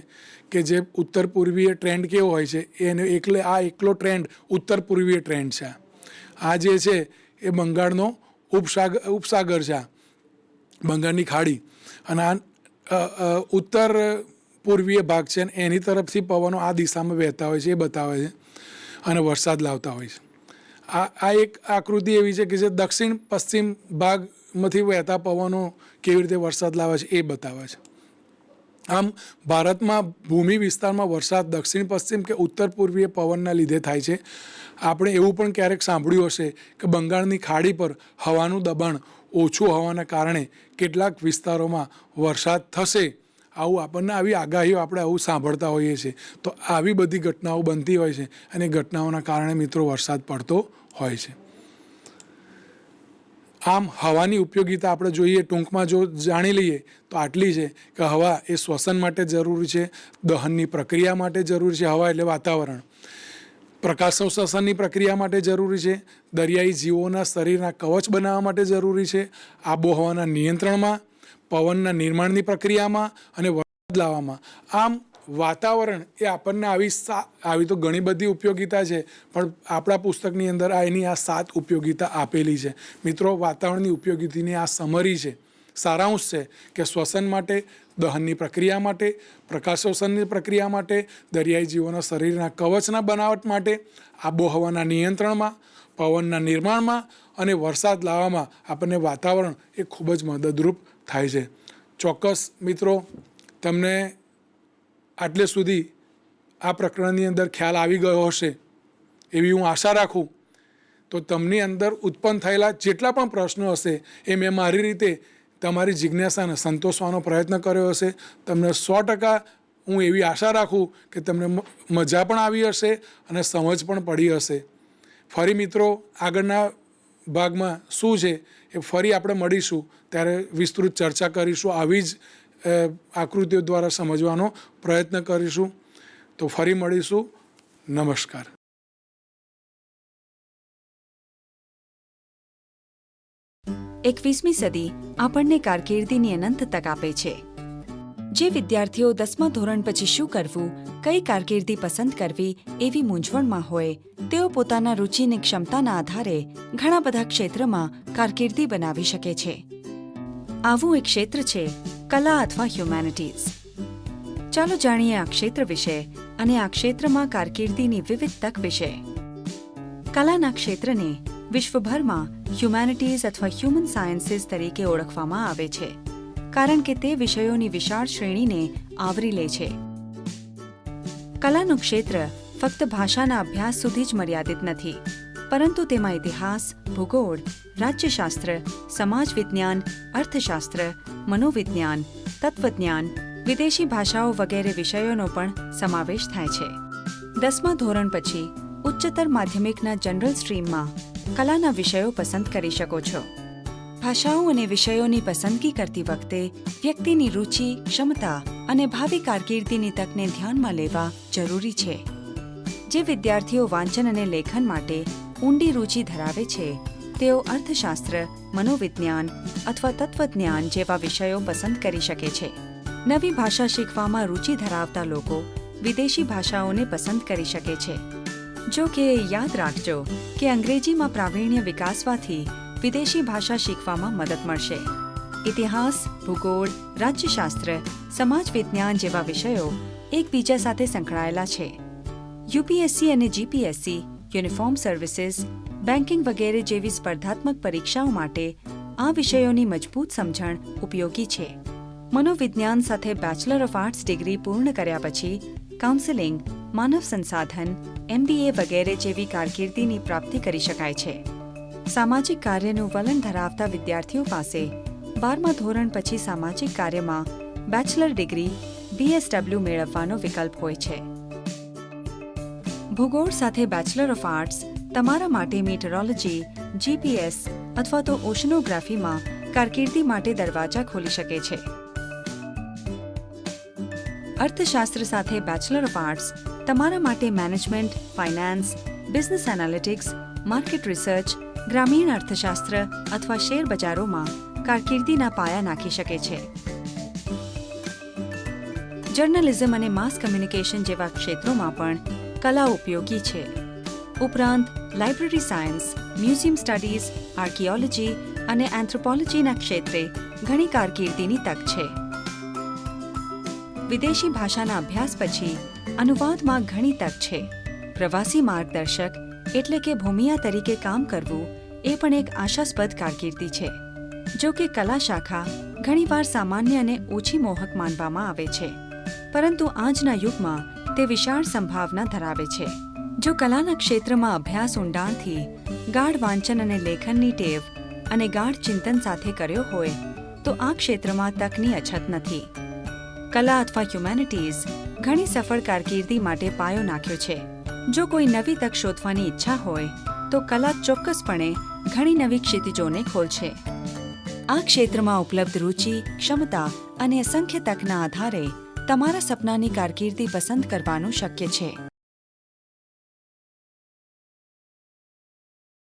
કે જે ઉત્તર પૂર્વીય ટ્રેન્ડ કેવો હોય છે એને એકલો ટ્રેન્ડ ઉત્તર પૂર્વીય ટ્રેન્ડ છે. આ જે છે એ બંગાળનો ઉપસાગર છે, બંગાળની ખાડી, અને આ ઉત્તર પૂર્વીય ભાગ છે, એની તરફથી પવનો આ દિશામાં વહેતા હોય છે એ બતાવે છે અને વરસાદ લાવતા હોય છે. આ એક આકૃતિ એવી છે કે જે દક્ષિણ પશ્ચિમ ભાગમાંથી વહેતા પવનો કેવી રીતે વરસાદ લાવે છે એ બતાવે છે. આમ ભારતમાં ભૂમિ વિસ્તારમાં વરસાદ દક્ષિણ પશ્ચિમ કે ઉત્તર પૂર્વીય પવનના લીધે થાય છે. આપણે એવું પણ ક્યારેક સાંભળ્યું હશે કે બંગાળની ખાડી પર હવાનું દબાણ ઓછું હોવાના કારણે કેટલાક વિસ્તારોમાં વરસાદ થશે. આપણને આવી આગાહીઓ આપણે આવું સાંભળતા હોઈએ છીએ. તો આવી બધી ઘટનાઓ બનતી હોય છે અને ઘટનાઓના કારણે મિત્રો વરસાદ પડતો હોય છે. આમ હવાની ઉપયોગિતા આપણે જોઈએ ટૂંકમાં જો જાણી લઈએ તો આટલી છે કે હવા એ શ્વસન માટે જરૂરી છે, દહનની પ્રક્રિયા માટે જરૂરી છે, હવા એટલે વાતાવરણ, પ્રકાશ સંશ્લેષણની પ્રક્રિયા માટે જરૂરી છે, દરિયાઈ જીવોના શરીરના કવચ બનાવવા માટે જરૂરી છે, આબોહવાના નિયંત્રણમાં, પવનના નિર્માણની પ્રક્રિયામાં અને વરસાદ લાવવામાં. આમ વાતાવરણ એ આપણને આવી તો ઘણી બધી ઉપયોગિતા છે, પણ આપણા પુસ્તકની અંદર એની આ 7 ઉપયોગિતા આપેલી છે. મિત્રો, વાતાવરણની ઉપયોગિતાની આ સમરી છે, સારાંશ છે કે શ્વસન માટે, દહનની પ્રક્રિયા માટે, પ્રકાશોત્સર્જનની પ્રક્રિયા માટે, દરિયાઈ જીવોના શરીરના કવચના બનાવટ માટે, આબોહવાના નિયંત્રણમાં, પવનના નિર્માણમાં અને વરસાદ લાવવામાં આપણને વાતાવરણ એ ખૂબ જ મદદરૂપ થાય છે. ચોક્કસ મિત્રો, તમને આટલે સુધી આ પ્રકરણની અંદર ખ્યાલ આવી ગયો હશે એવી હું આશા રાખું. તો તમને અંદર ઉત્પન્ન થયેલા જેટલા પણ પ્રશ્નો હશે એ મેં મારી રીતે તમારી જિજ્ઞાસાને સંતોષવાનો પ્રયત્ન કર્યો હશે. તમને 100% હું એવી આશા રાખું કે તમને મજા પણ આવી હશે અને સમજ પણ પડી હશે. ફરી મિત્રો, આગળના ભાગમાં શું છે એ ફરી આપણે મળીશું ત્યારે વિસ્તૃત ચર્ચા કરીશું. આવી જ આકૃતિઓ દ્વારા સમજવાનો પ્રયત્ન કરીશું. તો ફરી મળીશું. નમસ્કાર. 21મી સદી આપણને કારકિર્દીની અનંત તક આપે છે. જે વિદ્યાર્થીઓ 10મા ધોરણ પછી શું કરવું, કઈ કારકિર્દી પસંદ કરવી એવી મૂંઝવણમાં હોય, તેઓ પોતાના રુચિની ક્ષમતાના આધારે ઘણા બધા ક્ષેત્રમાં કારકિર્દી બનાવી શકે છે. આવું એક ક્ષેત્ર છે કલા અથવા હ્યુમેનિટીઝ. ચાલો જાણીએ આ ક્ષેત્ર વિશે અને આ ક્ષેત્રમાં કારકિર્દીની વિવિધ તક વિશે. કલાના ક્ષેત્રને વિશ્વભરમાં હ્યુમેનિટીઝ અથવા હ્યુમન સાયન્સીસ તરીકે ઓળખવામાં આવે છે, કારણ કે તે વિષયોની વિશાળ શ્રેણીને આવરી લે છે. કલાનું ક્ષેત્ર ફક્ત ભાષાના અભ્યાસ સુધી જ મર્યાદિત નથી, પરંતુ તેમાં ઇતિહાસ, ભૂગોળ, રાજ્યશાસ્ત્ર, સમાજ વિજ્ઞાન, અર્થશાસ્ત્ર, મનોવિજ્ઞાન, તત્વજ્ઞાન, વિદેશી ભાષાઓ વગેરે વિષયોનો પણ સમાવેશ થાય છે. 10મા ધોરણ પછી ઉચ્ચતર માધ્યમિકના જનરલ સ્ટ્રીમમાં કલાના વિષયો પસંદ કરી શકો છો. ભાષાઓ અને વિષયોની પસંદગી કરતી વખતે વ્યક્તિની રુચિ, ક્ષમતા અને ભાવિ કારકિર્દીની તકને ધ્યાનમાં લેવા જરૂરી છે. જે વિદ્યાર્થીઓ વાંચન અને લેખન માટે ઊંડી રુચિ ધરાવે છે, તેઓ અર્થશાસ્ત્ર, મનોવિજ્ઞાન અથવા તત્વજ્ઞાન જેવા વિષયો પસંદ કરી શકે છે. નવી ભાષા શીખવામાં રુચિ ધરાવતા લોકો વિદેશી ભાષાઓને પસંદ કરી શકે છે. જો કે યાદ રાખજો કે અંગ્રેજીમાં પ્રાવીણ્ય વિકાસવાથી વિદેશી ભાષા શીખવામાં મદદ મળશે. ઇતિહાસ, ભૂગોળ, રાજ્યશાસ્ત્ર, સમાજ વિજ્ઞાન જેવા વિષયો એકબીજા સાથે સંકળાયેલા છે. યુપીએસસી અને જીપીએસસી, યુનિફોર્મ સર્વિસીસ, બેન્કિંગ વગેરે જેવી સ્પર્ધાત્મક પરીક્ષાઓ માટે આ વિષયોની મજબૂત સમજણ ઉપયોગી છે. મનોવિજ્ઞાન સાથે બેચલર ઓફ આર્ટ્સ ડિગ્રી પૂર્ણ કર્યા પછી કાઉન્સેલિંગ, માનવ સંસાધન, MBA વગેરે જેવી કારકિર્દીની પ્રાપ્તિ કરી શકાય છે. સામાજિક કાર્યનું વલણ ધરાવતા વિદ્યાર્થીઓ પાસે 12મા ધોરણ પછી સામાજિક કાર્યમાં બેચલર ડિગ્રી BSW મેળવવાનો વિકલ્પ હોય છે. ભૂગોળ સાથે બેચલર ઓફ આર્ટ્સ તમારા માટે મીટરોલોજી, GPS અથવા તો ઓશનોગ્રાફીમાં કારકિર્દી માટે દરવાજા ખોલી શકે છે. અર્થશાસ્ત્ર સાથે બેચલર ઓફ આર્ટ્સ તમારા માટે management, finance, business analytics, market research, ગ્રામીણ અર્થશાસ્ત્ર અથવા શેર બજારોમાં કારકિર્દીના પાયા નાખી શકે છે. જર્નલિઝમ અને માસ કમ્યુનિકેશન જેવા ક્ષેત્રોમાં પણ કલા ઉપયોગી છે. ઉપરાંત library science, museum studies, archaeology અને એન્થ્રોપોલોજીના ક્ષેત્રે ઘણી કારકિર્દીની તક છે. વિદેશી ભાષાના અભ્યાસ પછી અનુવાદમાં ઘણી તક છે. પ્રવાસી માર્ગદર્શક એટલે કે ભૂમિયા તરીકે કામ કરવું એ પણ એક આશાસ્પદ કારકિર્દી છે. જો કે કલા શાખા ઘણીવાર સામાન્ય અને ઓછી મોહક માનવામાં આવે છે, પરંતુ આજના યુગમાં તે વિશાળ સંભાવના ધરાવે છે. જો કલાના ક્ષેત્રમાં અભ્યાસ ઊંડાણથી, ગાઢ વાંચન અને લેખનની ટેવ અને ગાઢ ચિંતન સાથે કર્યો હોય તો આ ક્ષેત્રમાં તકની અછત નથી. કલા અથવા હ્યુમેનિટીઝ ઘણી સફળ કારકિર્દી માટે પાયો નાખ્યો છે. જો કોઈ નવી તક શોધવાની ઈચ્છા હોય તો કલા ચોક્કસપણે ઘણી નવી ક્ષિતિજોને ખોલશે. આ ક્ષેત્રમાં ઉપલબ્ધ રુચિ, ક્ષમતા અને અસંખ્ય તકના આધારે તમારા સપનાની કારકિર્દી પસંદ કરવાનું શક્ય છે.